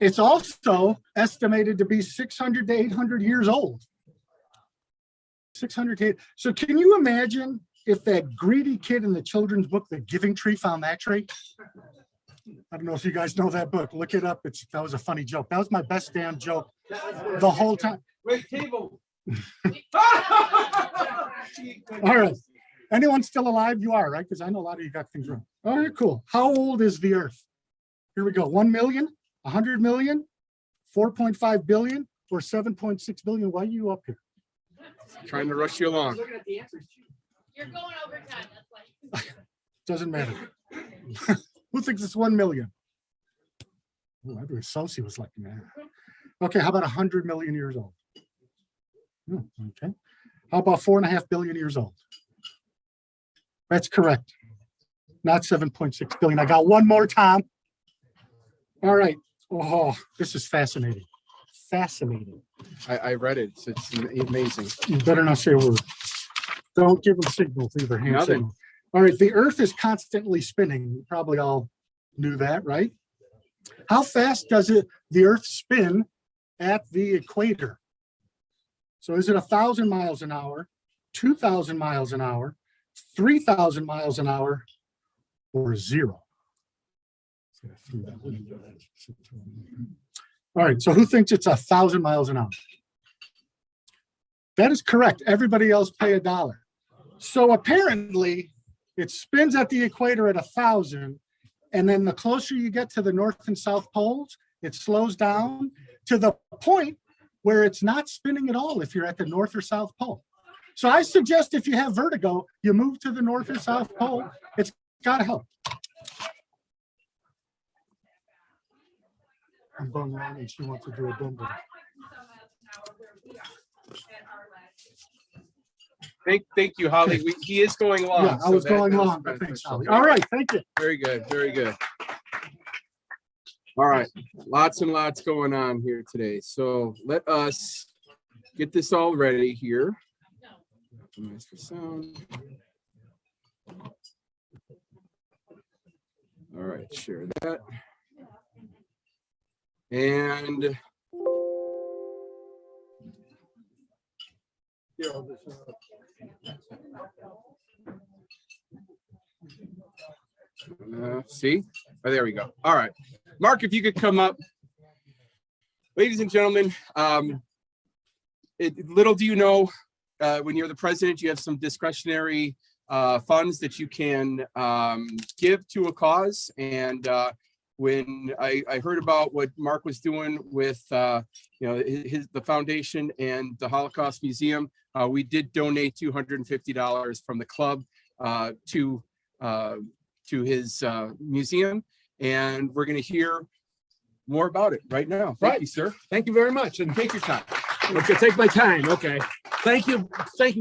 it's also estimated to be 600 to 800 years old. 600 to 8. So can you imagine if that greedy kid in the children's book, The Giving Tree, found that tree? I don't know if you guys know that book. Look it up. That was a funny joke. That was my best damn joke the whole time. Wait, table. All right. Anyone still alive? You are, right? Because I know a lot of you got things wrong. All right, cool. How old is the Earth? Here we go. 1 million, 100 million, 4.5 billion, or 7.6 billion. Why are you up here? Trying to rush you along. You're going over time, that's why. Doesn't matter. Who thinks it's 1 million? Oh, I believe Sosi was like, man. Okay, how about 100 million years old? Okay. How about 4.5 billion years old? That's correct. Not 7.6 billion. I got one more, Tom. All right. Oh, this is fascinating. Fascinating. I read it. It's amazing. You better not say a word. Don't give them signals either. Hand Nothing. signal. All right. The Earth is constantly spinning. You probably all knew that, right? How fast does the Earth spin at the equator? So is it 1,000 miles an hour, 2,000 miles an hour, 3,000 miles an hour, or 0? All right, so who thinks it's 1,000 miles an hour? That is correct. Everybody else pay $1. So apparently it spins at the equator at 1,000, and then the closer you get to the North and South poles, it slows down to the point where it's not spinning at all if you're at the North or South pole. So I suggest if you have vertigo, you move to the North or South pole. It's got to help. I'm going around and she wants to do a bumble. Thank you, Holly. He is going long. Yeah, I was going long, but thanks, Holly. All right, thank you. Very good, very good. All right, lots and lots going on here today. So let us get this all ready here. Optimize for sound. All right, share that. And see? Oh, there we go. All right. Mark, if you could come up. Ladies and gentlemen, little do you know, when you're the president, you have some discretionary funds that you can give to a cause. And when I heard about what Mark was doing with the foundation and the Holocaust Museum, we did donate $250 from the club to his museum. And we're going to hear more about it right now. Right. Thank you, sir. Thank you very much. And Take your time. okay, take my time. Okay. Thank you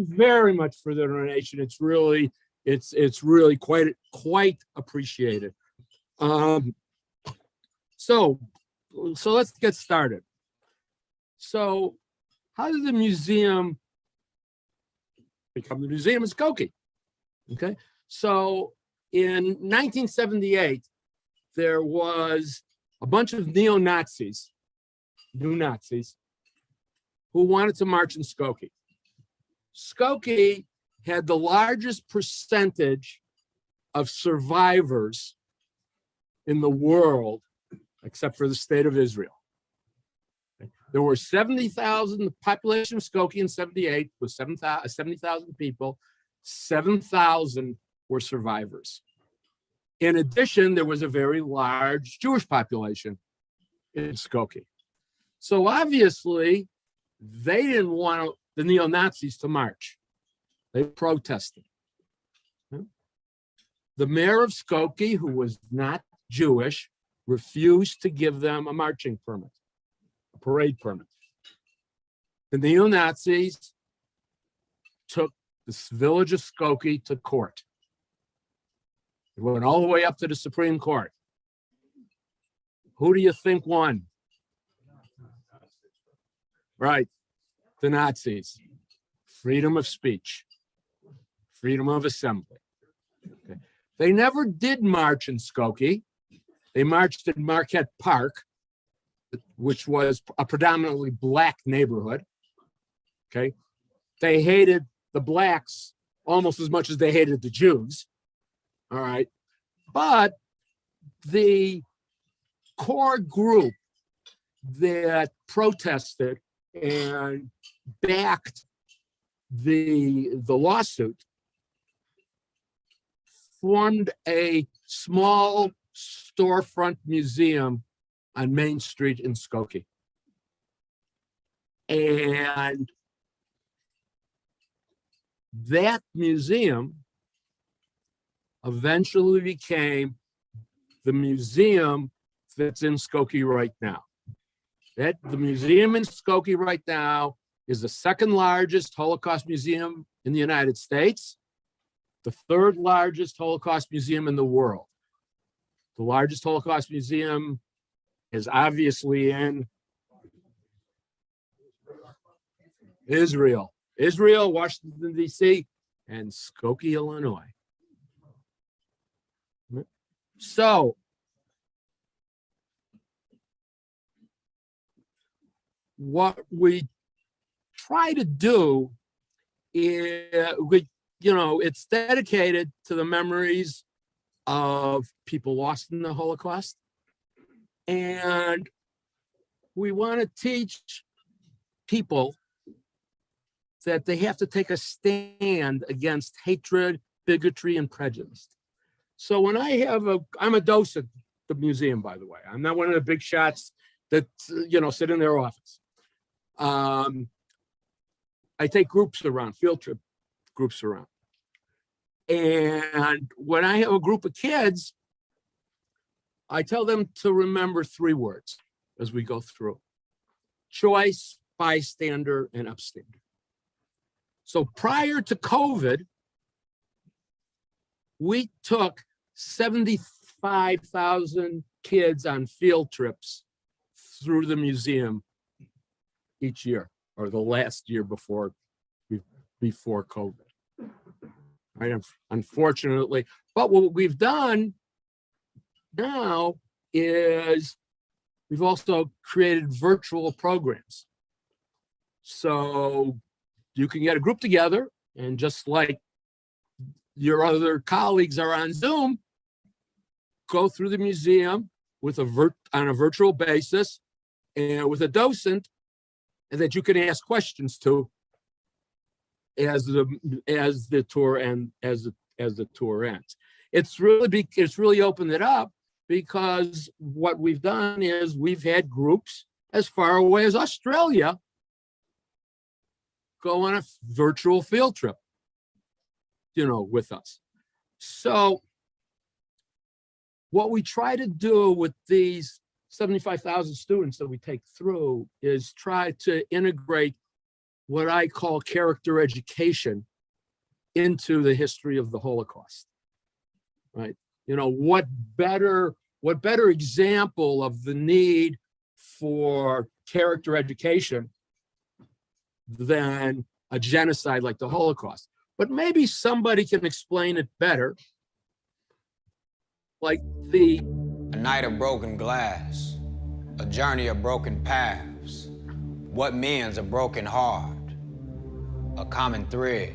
very much for the donation. It's really quite appreciated. So let's get started. So how did the museum become the Museum of Skokie? Okay, so in 1978, there was a bunch of new Nazis, who wanted to march in Skokie. Skokie had the largest percentage of survivors in the world, except for the state of Israel. There were 70,000, the population of Skokie in 78 was 70,000 people, 7,000 were survivors. In addition, there was a very large Jewish population in Skokie. So obviously, they didn't want the neo-Nazis to march. They protested. The mayor of Skokie, who was not Jewish, refused to give them a marching permit, a parade permit. The neo-Nazis took this village of Skokie to court. It went all the way up to the Supreme Court. Who do you think won? Right, the Nazis. Freedom of speech, freedom of assembly. Okay. They never did march in Skokie. They marched in Marquette Park, which was a predominantly black neighborhood. Okay. They hated the blacks almost as much as they hated the Jews. All right. But the core group that protested and backed the lawsuit formed a small storefront museum on Main Street in Skokie. And that museum eventually became the museum that's in Skokie right now. The museum in Skokie right now is the second largest Holocaust museum in the United States, the third largest Holocaust museum in the world. The largest Holocaust museum is obviously in Israel, Washington, D.C., and Skokie, Illinois. So, what we try to do is, it's dedicated to the memories of people lost in the Holocaust. And we want to teach people that they have to take a stand against hatred, bigotry, and prejudice. So when I'm a docent at the museum, by the way. I'm not one of the big shots that, sit in their office. I take groups around, field trip groups around. And when I have a group of kids, I tell them to remember 3 words as we go through: choice, bystander, and upstander. So prior to COVID, we took 75,000 kids on field trips through the museum each year, or the last year before COVID. Right? Unfortunately, but what we've done now is we've also created virtual programs. So you can get a group together, and just like your other colleagues are on Zoom, go through the museum with on a virtual basis and with a docent that you can ask questions to as the tour ends. It's really opened it up, because what we've done is we've had groups as far away as Australia go on a virtual field trip, with us. So what we try to do with these 75,000 students that we take through is try to integrate what I call character education into the history of the Holocaust, right? You know, what better example of the need for character education than a genocide like the Holocaust? But maybe somebody can explain it better. Like a night of broken glass, a journey of broken paths. What mends a broken heart? A common thread.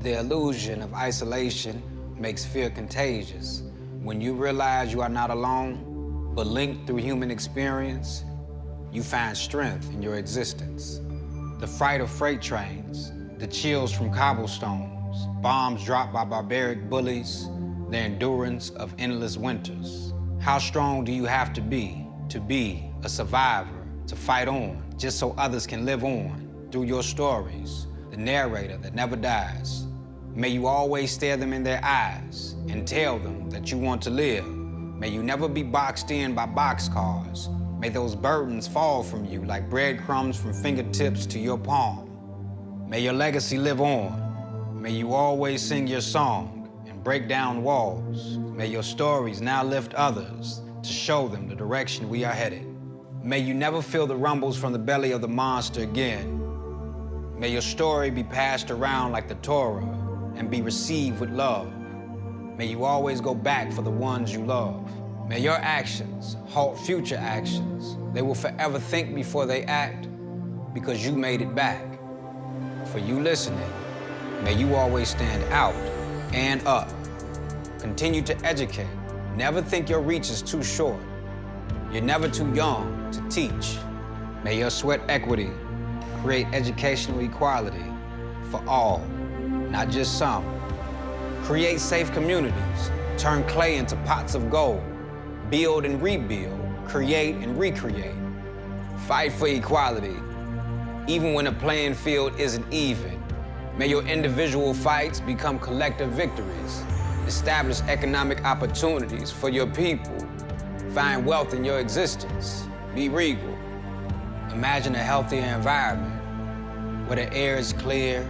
The illusion of isolation makes fear contagious. When you realize you are not alone, but linked through human experience, you find strength in your existence. The fright of freight trains, the chills from cobblestones, bombs dropped by barbaric bullies, the endurance of endless winters. How strong do you have to be a survivor, to fight on, just so others can live on through your stories, the narrator that never dies. May you always stare them in their eyes and tell them that you want to live. May you never be boxed in by boxcars. May those burdens fall from you like breadcrumbs from fingertips to your palm. May your legacy live on. May you always sing your song and break down walls. May your stories now lift others to show them the direction we are headed. May you never feel the rumbles from the belly of the monster again. May your story be passed around like the Torah and be received with love. May you always go back for the ones you love. May your actions halt future actions. They will forever think before they act because you made it back. For you listening, may you always stand out and up. Continue to educate. Never think your reach is too short. You're never too young to teach. May your sweat equity create educational equality for all, not just some. Create safe communities. Turn clay into pots of gold. Build and rebuild. Create and recreate. Fight for equality, even when the playing field isn't even. May your individual fights become collective victories. Establish economic opportunities for your people. Find wealth in your existence. Be regal. Imagine a healthier environment where the air is clear,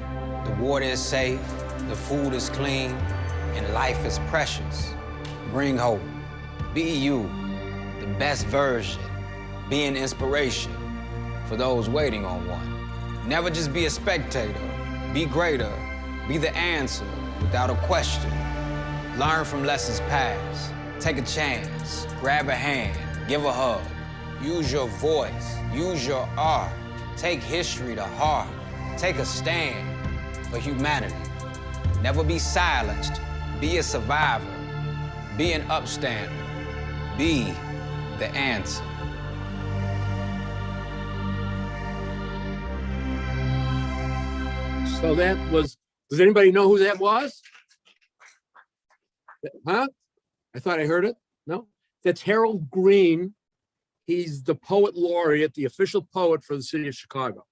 the water is safe, the food is clean, and life is precious. Bring hope. Be you, the best version. Be an inspiration for those waiting on one. Never just be a spectator. Be greater. Be the answer without a question. Learn from lessons past. Take a chance. Grab a hand. Give a hug. Use your voice. Use your art. Take history to heart. Take a stand for humanity. Never be silenced. Be a survivor. Be an upstander. Be the answer. So that was, does anybody know who that was? Huh? I thought I heard it. No, that's Harold Green. He's the poet laureate, the official poet for the city of Chicago.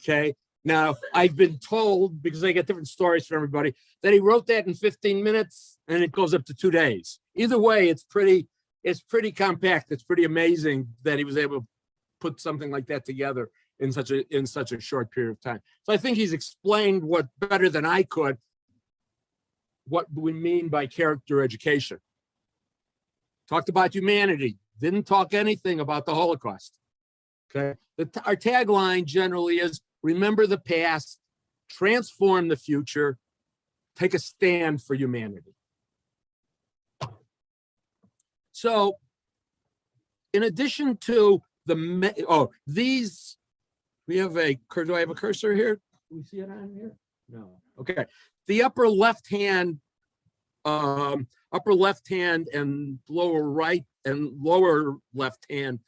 Okay. Now, I've been told, because I get different stories from everybody, that he wrote that in 15 minutes and it goes up to 2 days. Either way, it's pretty compact. It's pretty amazing that he was able to put something like that together in such a short period of time. So I think he's explained what better than I could, what we mean by character education. Talked about humanity, didn't talk anything about the Holocaust. Okay. Our tagline generally is remember the past, transform the future, take a stand for humanity. So in addition to do I have a cursor here? Do we see it on here? No. Okay. The upper left hand and lower left hand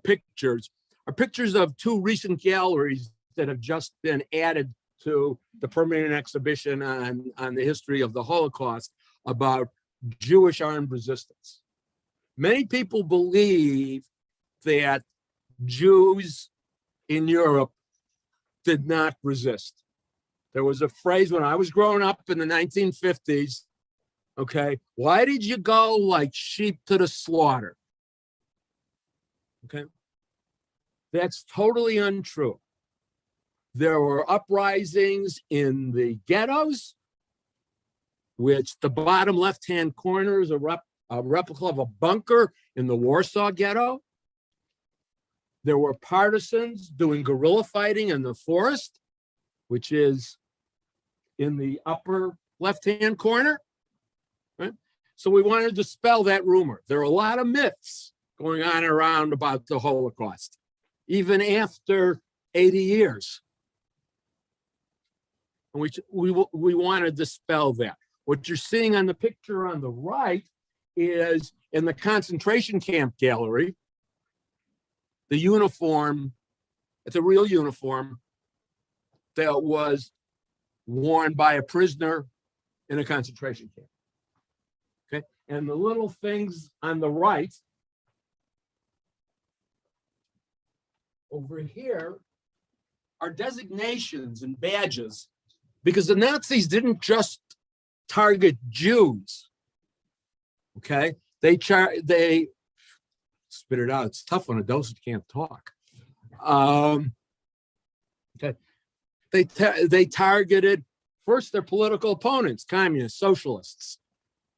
pictures are pictures of two recent galleries that have just been added to the permanent exhibition on the history of the Holocaust about Jewish armed resistance. Many people believe that Jews in Europe did not resist. There was a phrase when I was growing up in the 1950s, okay, why did you go like sheep to the slaughter? Okay. That's totally untrue. There were uprisings in the ghettos, which the bottom left-hand corner is a replica of a bunker in the Warsaw Ghetto. There were partisans doing guerrilla fighting in the forest, which is in the upper left-hand corner. Right? So we wanted to dispel that rumor. There are a lot of myths going on around about the Holocaust, even after 80 years. And we want to dispel that. What you're seeing on the picture on the right is in the concentration camp gallery, the uniform, it's a real uniform that was worn by a prisoner in a concentration camp. Okay, and the little things on the right over here are designations and badges, because the Nazis didn't just target Jews. Okay, they spit it out. It's tough when a docent can't talk. Okay, they targeted first their political opponents: communists, socialists,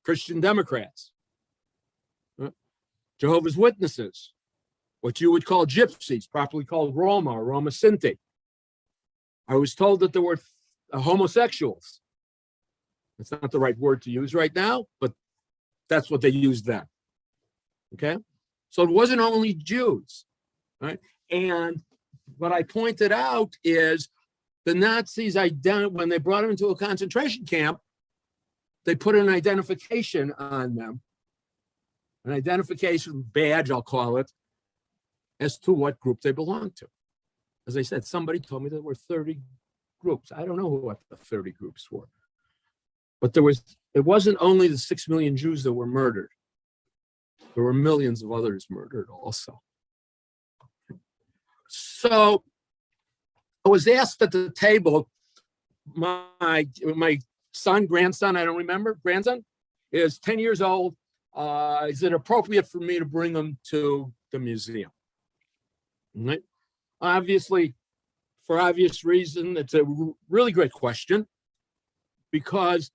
Christian Democrats, Jehovah's Witnesses, what you would call gypsies, properly called Roma or Roma Sinti. I was told that there were homosexuals. It's not the right word to use right now, but that's what they used then. Okay, so it wasn't only Jews, right? And what I pointed out is the Nazis, when they brought them into a concentration camp, they put an identification on them, an identification badge, I'll call it, as to what group they belonged to. As I said, somebody told me there were 30 groups. I don't know what the 30 groups were, but it wasn't only the 6 million Jews that were murdered. There were millions of others murdered also. So I was asked at the table, my grandson, I don't remember, grandson is 10 years old. Is it appropriate for me to bring him to the museum? Right? Obviously, for obvious reason, it's a really great question, because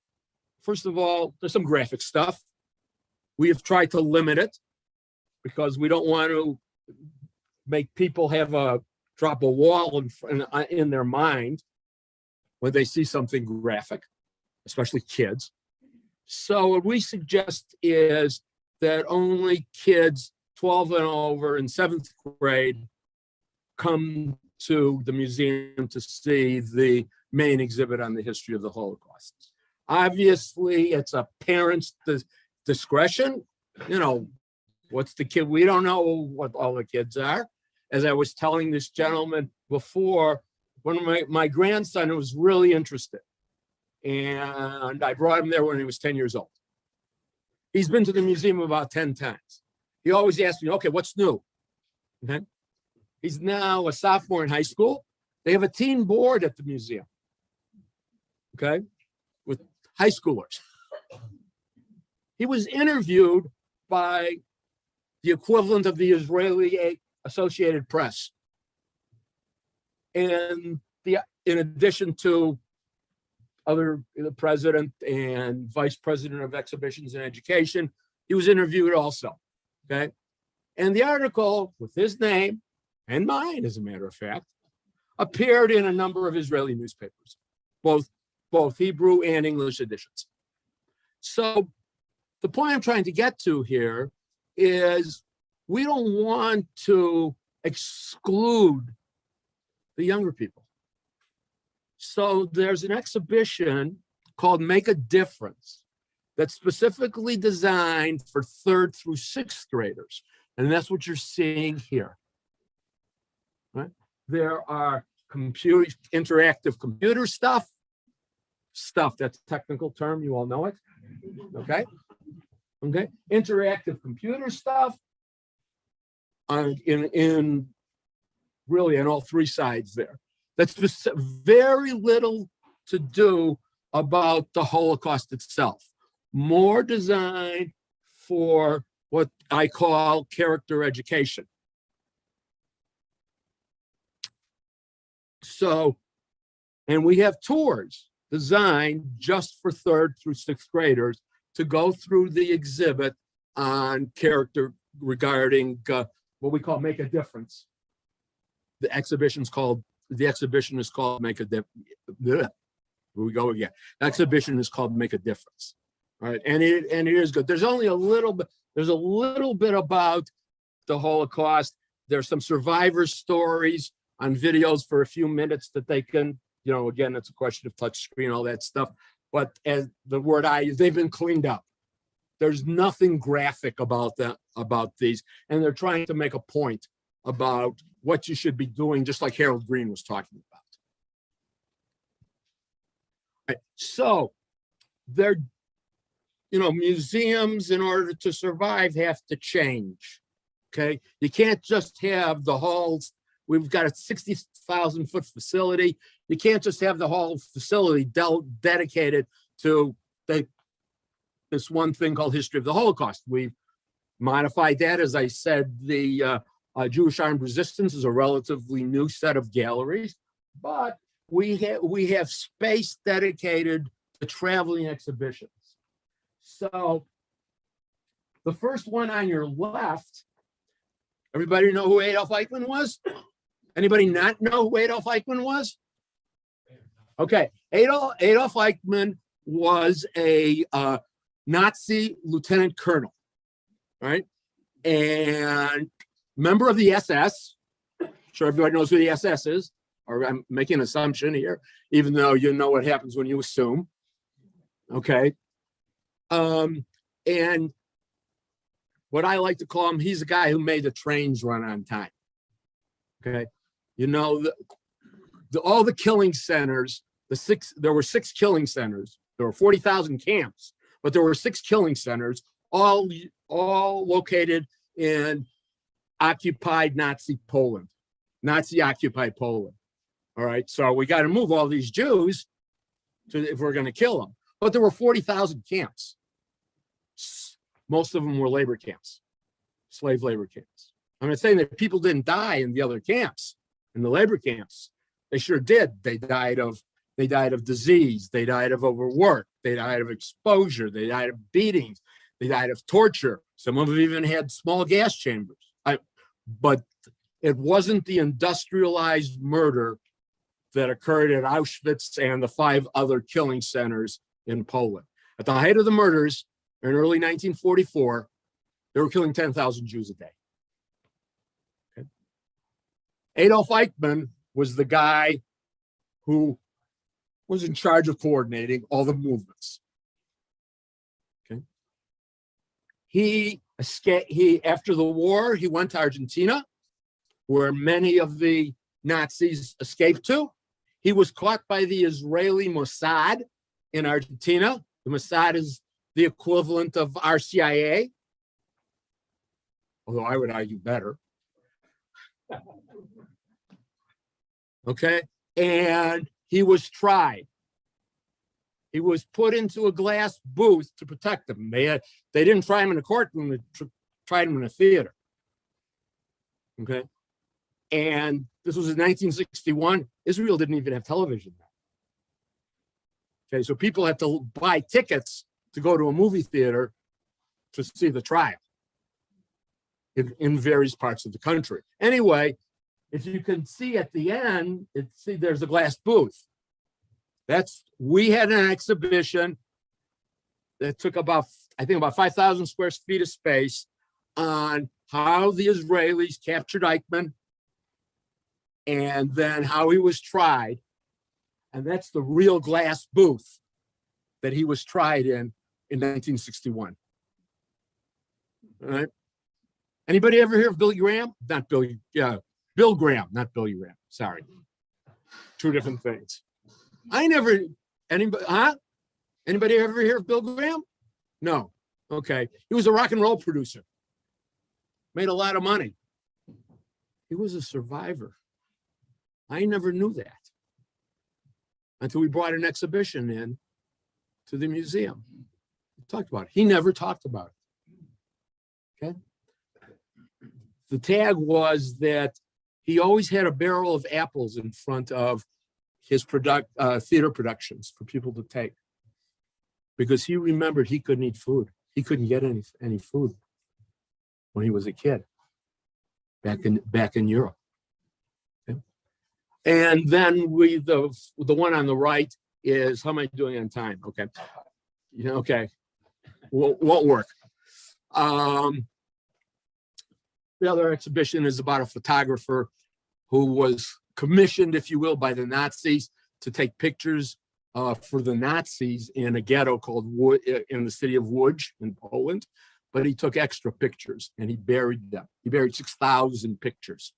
first of all, there's some graphic stuff. We have tried to limit it because we don't want to make people drop a wall in their mind when they see something graphic, especially kids. So what we suggest is that only kids 12 and over in 7th grade come to the museum to see the main exhibit on the history of the Holocaust. Obviously, it's a parent's discretion. You know, what's the kid? We don't know what all the kids are. As I was telling this gentleman before, when my grandson was really interested, and I brought him there when he was 10 years old. He's been to the museum about 10 times. He always asks me, okay, what's new? Okay. He's now a sophomore in high school. They have a teen board at the museum, okay, with high schoolers. He was interviewed by the equivalent of the Israeli Associated Press. And in addition to the president and vice president of exhibitions and education, he was interviewed also, okay? And the article with his name and mine, as a matter of fact, appeared in a number of Israeli newspapers, both Hebrew and English editions. So the point I'm trying to get to here is we don't want to exclude the younger people. So there's an exhibition called Make a Difference that's specifically designed for 3rd through 6th graders. And that's what you're seeing here. Right? There are interactive computer stuff, that's a technical term, you all know it. Okay. Interactive computer stuff in really on all 3 sides there. That's very little to do about the Holocaust itself. More designed for what I call character education. So, and we have tours designed just for 3rd through 6th graders to go through the exhibit on character regarding what we call Make a Difference. The exhibition is called Make a Difference. Here we go again. The exhibition is called Make a Difference. All right, and it is good. There's only a little bit about the Holocaust. There's some survivor stories on videos for a few minutes that they can, again, it's a question of touch screen, all that stuff. But as the word I use, they've been cleaned up. There's nothing graphic about these, and they're trying to make a point about what you should be doing, just like Harold Green was talking about. Right. So they're, museums, in order to survive, have to change. Okay, you can't just have the halls. We've got a 60,000 foot facility. You can't just have the whole facility dedicated to this one thing called History of the Holocaust. We've modified that. As I said, the Jewish Armed Resistance is a relatively new set of galleries, but we have space dedicated to traveling exhibitions. So the first one on your left, everybody know who Adolf Eichmann was? Anybody not know who Adolf Eichmann was? Okay, Adolf Eichmann was a Nazi lieutenant colonel, right? And member of the SS. Sure, everybody knows who the SS is, or I'm making an assumption here, even though you know what happens when you assume. Okay. And what I like to call him, he's a guy who made the trains run on time. Okay. All the killing centers, there were 6 killing centers. There were 40,000 camps, but there were 6 killing centers, all located in occupied Nazi Poland, Nazi-occupied Poland. All right, so we got to move all these Jews if we're going to kill them. But there were 40,000 camps. Most of them were labor camps, slave labor camps. I'm not saying that people didn't die in the other camps, in the labor camps. They sure did. They died of disease. They died of overwork. They died of exposure. They died of beatings. They died of torture. Some of them even had small gas chambers. But it wasn't the industrialized murder that occurred at Auschwitz and the 5 other killing centers in Poland. At the height of the murders in early 1944, they were killing 10,000 Jews a day. Okay. Adolf Eichmann was the guy who was in charge of coordinating all the movements. Okay. He after the war, he went to Argentina, where many of the Nazis escaped to. He was caught by the Israeli Mossad in Argentina. The Mossad is the equivalent of our CIA, although I would argue better. Okay, and he was tried. He was put into a glass booth to protect him. They didn't try him in a courtroom, they tried him in a theater. Okay, and this was in 1961. Israel didn't even have television then. Okay, so people had to buy tickets to go to a movie theater to see the trial in various parts of the country. Anyway, if you can see at the end, there's a glass booth. We had an exhibition that took about 5,000 square feet of space on how the Israelis captured Eichmann and then how he was tried. And that's the real glass booth that he was tried in 1961. All right. Anybody ever hear of Billy Graham? Bill Graham, not Billy Graham. Sorry. 2 different things. Anybody ever hear of Bill Graham? No. Okay. He was a rock and roll producer. Made a lot of money. He was a survivor. I never knew that until we brought an exhibition in to the museum. We talked about it. He never talked about it. Okay. The tag was that he always had a barrel of apples in front of his theater productions for people to take, because he remembered he couldn't eat food. He couldn't get any food when he was a kid back in Europe. Okay. And then the one on the right is, how am I doing on time? Okay. Okay. Won't work. The other exhibition is about a photographer who was commissioned, if you will, by the Nazis to take pictures for the Nazis in a ghetto called in the city of Łódź in Poland. But he took extra pictures and he buried them. He buried 6,000 pictures.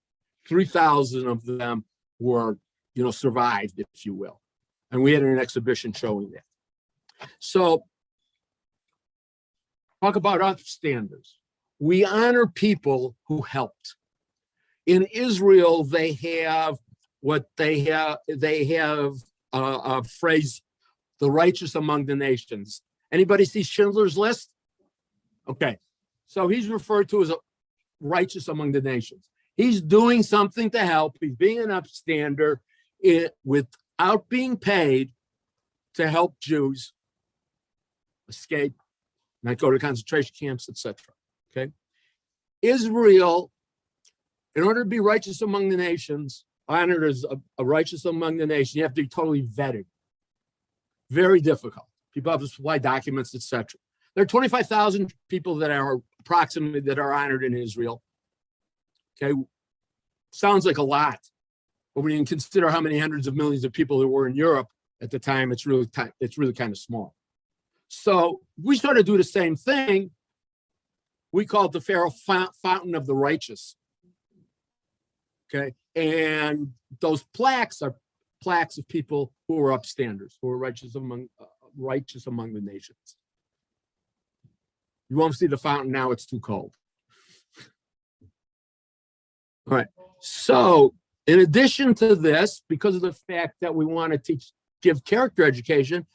3,000 of them were, survived, if you will. And we had an exhibition showing that. So, talk about upstanders. We honor people who helped. In Israel, they have a phrase, the righteous among the nations. Anybody see Schindler's List? Okay, so he's referred to as a righteous among the nations. He's doing something to help. He's being an upstander without being paid to help Jews escape, not go to concentration camps, etc. Okay, Israel, in order to be righteous among the nations, honored as a righteous among the nations, you have to be totally vetted. Very difficult. People have to supply documents, etc. There are 25,000 people that are approximately that are honored in Israel. Okay, sounds like a lot, but when you consider how many hundreds of millions of people there were in Europe at the time, it's really kind of small. So we sort of do the same thing. We call it the Pharaoh Fountain of the Righteous. Okay, and those plaques are plaques of people who are upstanders, who are righteous among the nations. You won't see the fountain now, it's too cold. All right, so in addition to this, because of the fact that we want to give character education,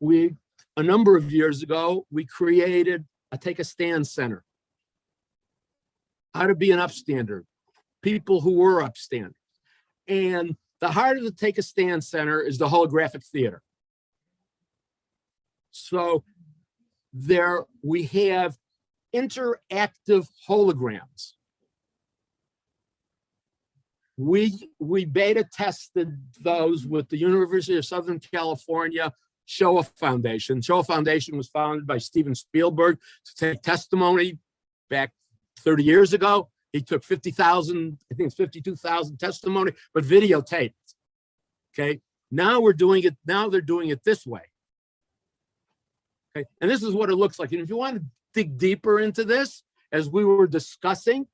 a number of years ago, we created a Take a Stand Center. How to be an upstander, people who were upstanders. And the heart of the Take a Stand Center is the holographic theater. So there we have interactive holograms. We beta tested those with the University of Southern California Shoah Foundation. Shoah Foundation was founded by Steven Spielberg to take testimony back 30 years ago. He took 50,000, I think it's 52,000 testimony, but videotaped. Okay, now they're doing it this way. Okay, and this is what it looks like. And if you want to dig deeper into this, as we were discussing,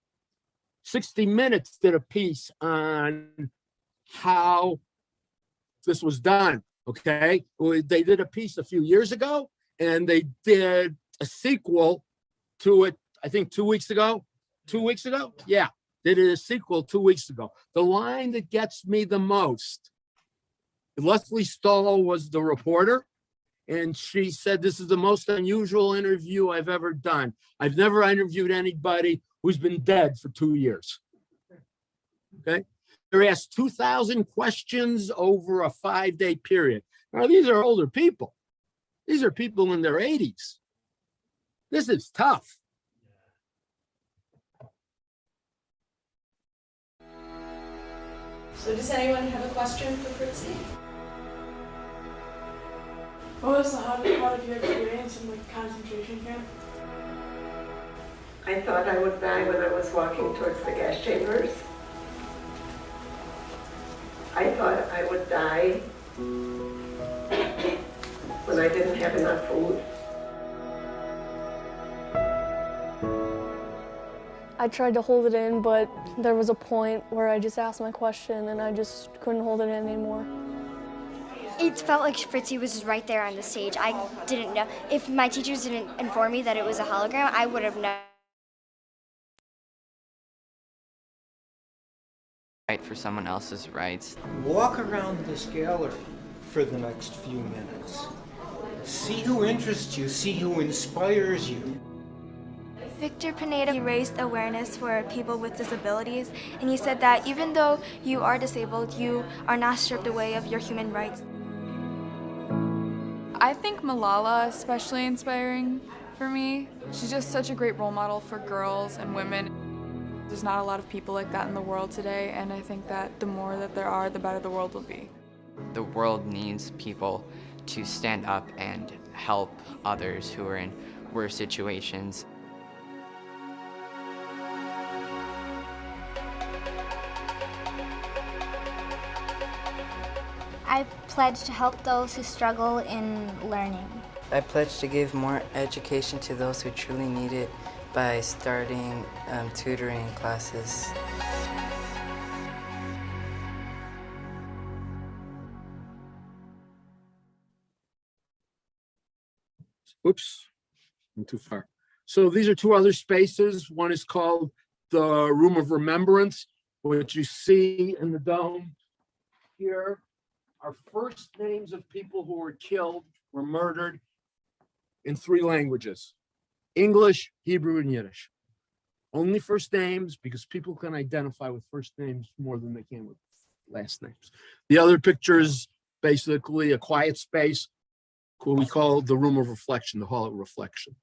60 Minutes did a piece on how this was done. Okay, they did a piece a few years ago, and they did a sequel to it, I think 2 weeks ago. 2 weeks ago? Yeah, they did a sequel 2 weeks ago. The line that gets me the most, Leslie Stahl was the reporter, and she said, "This is the most unusual interview I've ever done. I've never interviewed anybody who's been dead for 2 years." Okay, they're asked 2,000 questions over a 5-day period. Now, these are older people. These are people in their 80s. This is tough. So does anyone have a question for Fritzy? What was the hardest part of your experience in the concentration camp? I thought I would die when I was walking towards the gas chambers. I thought I would die when I didn't have enough food. I tried to hold it in, but there was a point where I just asked my question and I just couldn't hold it in anymore. It felt like Fritzy was right there on the stage. I didn't know. If my teachers didn't inform me that it was a hologram, I would have known. Fight for someone else's rights. Walk around this gallery for the next few minutes. See who interests you, see who inspires you. Victor Pineda, he raised awareness for people with disabilities, and he said that even though you are disabled, you are not stripped away of your human rights. I think Malala is especially inspiring for me. She's just such a great role model for girls and women. There's not a lot of people like that in the world today, and I think that the more that there are, the better the world will be. The world needs people to stand up and help others who are in worse situations. I pledge to help those who struggle in learning. I pledge to give more education to those who truly need it by starting tutoring classes. Oops, went too far. So these are two other spaces. One is called the Room of Remembrance, which you see in the dome here are first names of people who were killed, were murdered in 3 languages: English, Hebrew, and Yiddish. Only first names, because people can identify with first names more than they can with last names. The other picture is basically a quiet space, what we call the Room of Reflection, the Hall of Reflection.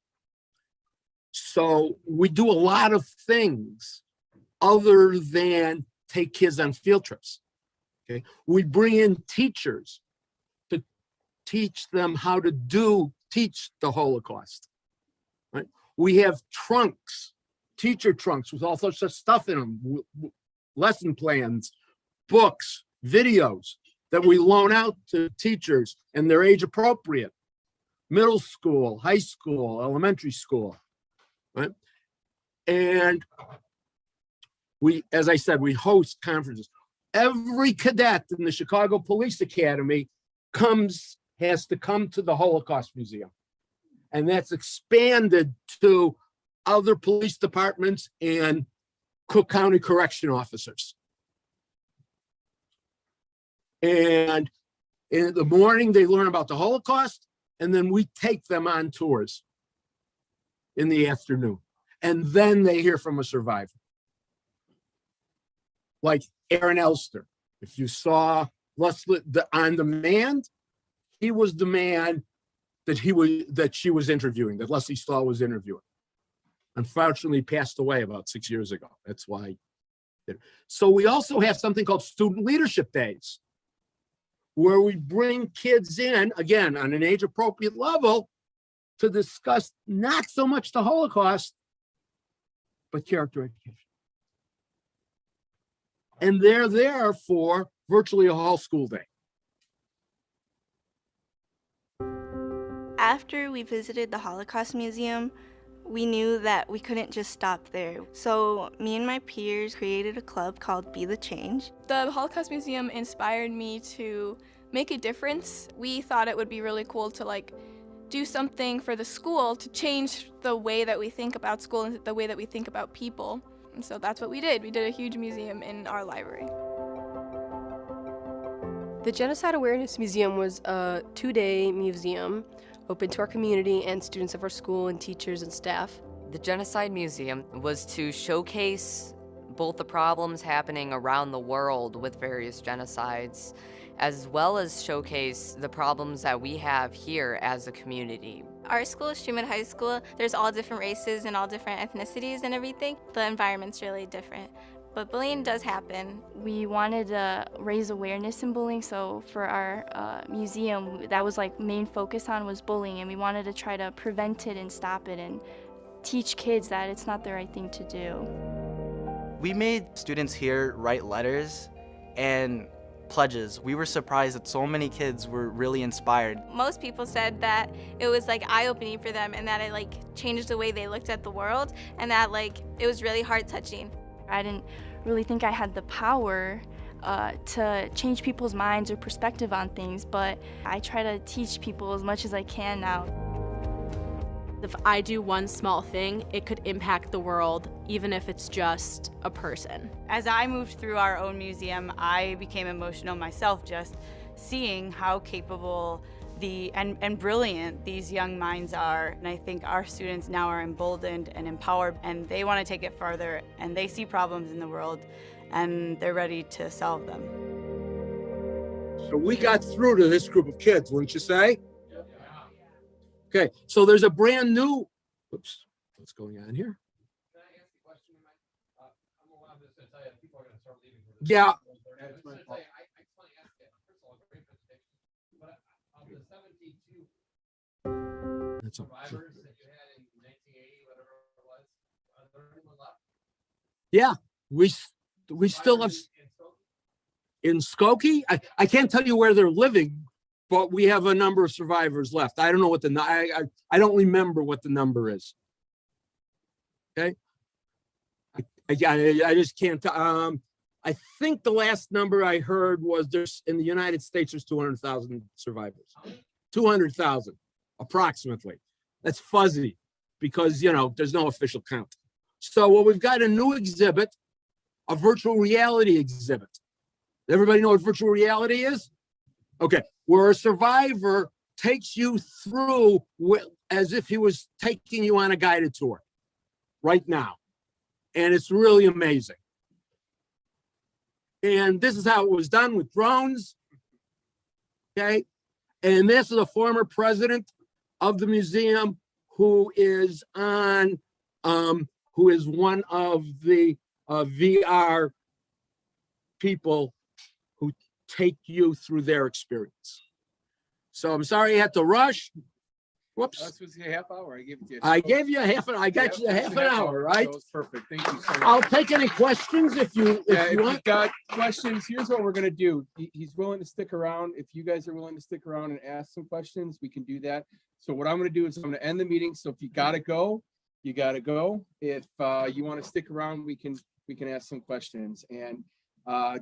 So we do a lot of things other than take kids on field trips. Okay, we bring in teachers to teach them how to teach the Holocaust. Right? We have trunks, teacher trunks with all sorts of stuff in them, lesson plans, books, videos that we loan out to teachers, and they're age appropriate. Middle school, high school, elementary school, right? And we, as I said, we host conferences. Every cadet in the Chicago Police Academy has to come to the Holocaust Museum. And that's expanded to other police departments and Cook County correction officers. And in the morning, they learn about the Holocaust, and then we take them on tours in the afternoon. And then they hear from a survivor. Like Aaron Elster. If you saw Leslie on demand, he was the man that she was interviewing, that Leslie Stahl was interviewing. Unfortunately, passed away about 6 years ago. That's why. So we also have something called Student Leadership Days, where we bring kids in, again, on an age-appropriate level, to discuss not so much the Holocaust, but character education. And they're there for virtually a whole school day. After we visited the Holocaust Museum, we knew that we couldn't just stop there. So me and my peers created a club called Be the Change. The Holocaust Museum inspired me to make a difference. We thought it would be really cool to do something for the school to change the way that we think about school and the way that we think about people. And so that's what we did. We did a huge museum in our library. The Genocide Awareness Museum was a 2-day museum open to our community and students of our school and teachers and staff. The Genocide Museum was to showcase both the problems happening around the world with various genocides, as well as showcase the problems that we have here as a community. Our school is Truman High School. There's all different races and all different ethnicities and everything. The environment's really different, but bullying does happen. We wanted to raise awareness in bullying, so for our museum, that was main focus on was bullying, and we wanted to try to prevent it and stop it and teach kids that it's not the right thing to do. We made students here write letters and pledges. We were surprised that so many kids were really inspired. Most people said that it was eye-opening for them and that it changed the way they looked at the world and that it was really heart-touching. I didn't really think I had the power to change people's minds or perspective on things, but I try to teach people as much as I can now. If I do one small thing, it could impact the world, even if it's just a person. As I moved through our own museum, I became emotional myself just seeing how capable and brilliant these young minds are. And I think our students now are emboldened and empowered, and they want to take it farther, and they see problems in the world, and they're ready to solve them. So we got through to this group of kids, wouldn't you say? Okay, so there's a brand new, oops, what's going on here? Yeah. That's all. Yeah, we still have in Skokie. I can't tell you where they're living, but we have a number of survivors left. I don't know what I don't remember what the number is. Okay, I just can't. I think the last number I heard was there's in the United States there's 200,000 survivors. 200,000 approximately. That's fuzzy because there's no official count. So we've got a new exhibit, a virtual reality exhibit. Everybody know what virtual reality is? Okay, where a survivor takes you through as if he was taking you on a guided tour right now. And it's really amazing. And this is how it was done with drones. Okay, and this is a former president of the museum who is one of the VR people who take you through their experience. So I'm sorry I had to rush. Whoops. That was a half hour. I gave it to you. I gave you a half an. I got you a half an hour, right? That was perfect. Thank you so much. I'll take any questions if you want. Got questions. Here's what we're gonna do. He's willing to stick around. If you guys are willing to stick around and ask some questions, we can do that. So what I'm gonna do is I'm gonna end the meeting. So if you gotta go, you gotta go. If you want to stick around, we can ask some questions. And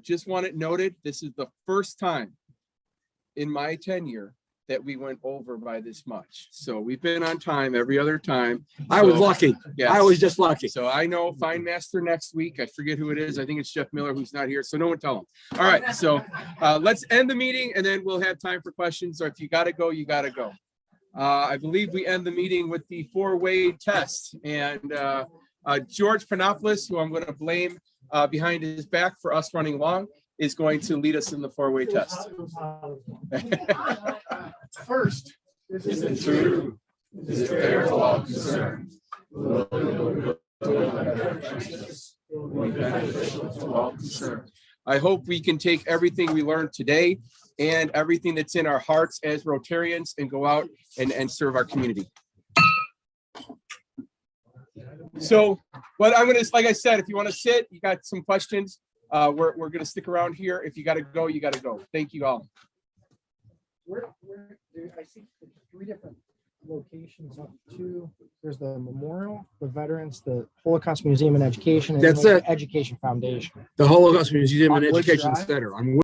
just want it noted, this is the first time in my tenure that we went over by this much. So we've been on time every other time. I was lucky. Yes. I was just lucky. So I know Fine Master next week. I forget who it is. I think it's Jeff Miller who's not here. So no one tell him. All right. So let's end the meeting and then we'll have time for questions. Or if you got to go, you got to go. I believe we end the meeting with the four-way test. And George Panopoulos, who I'm going to blame behind his back for us running long, is going to lead us in the four-way test. First, is it true? Is it fair to all concerned? I hope we can take everything we learned today and everything that's in our hearts as Rotarians and go out and serve our community. So what I'm going to, like I said, if you want to sit, you got some questions, we're going to stick around here. If you got to go, you got to go. Thank you all. I see three different locations up to. There's the memorial, the veterans, the Holocaust Museum and Education, and That's the it. Education Foundation. The Holocaust Museum and On Woods Education Drive? Center.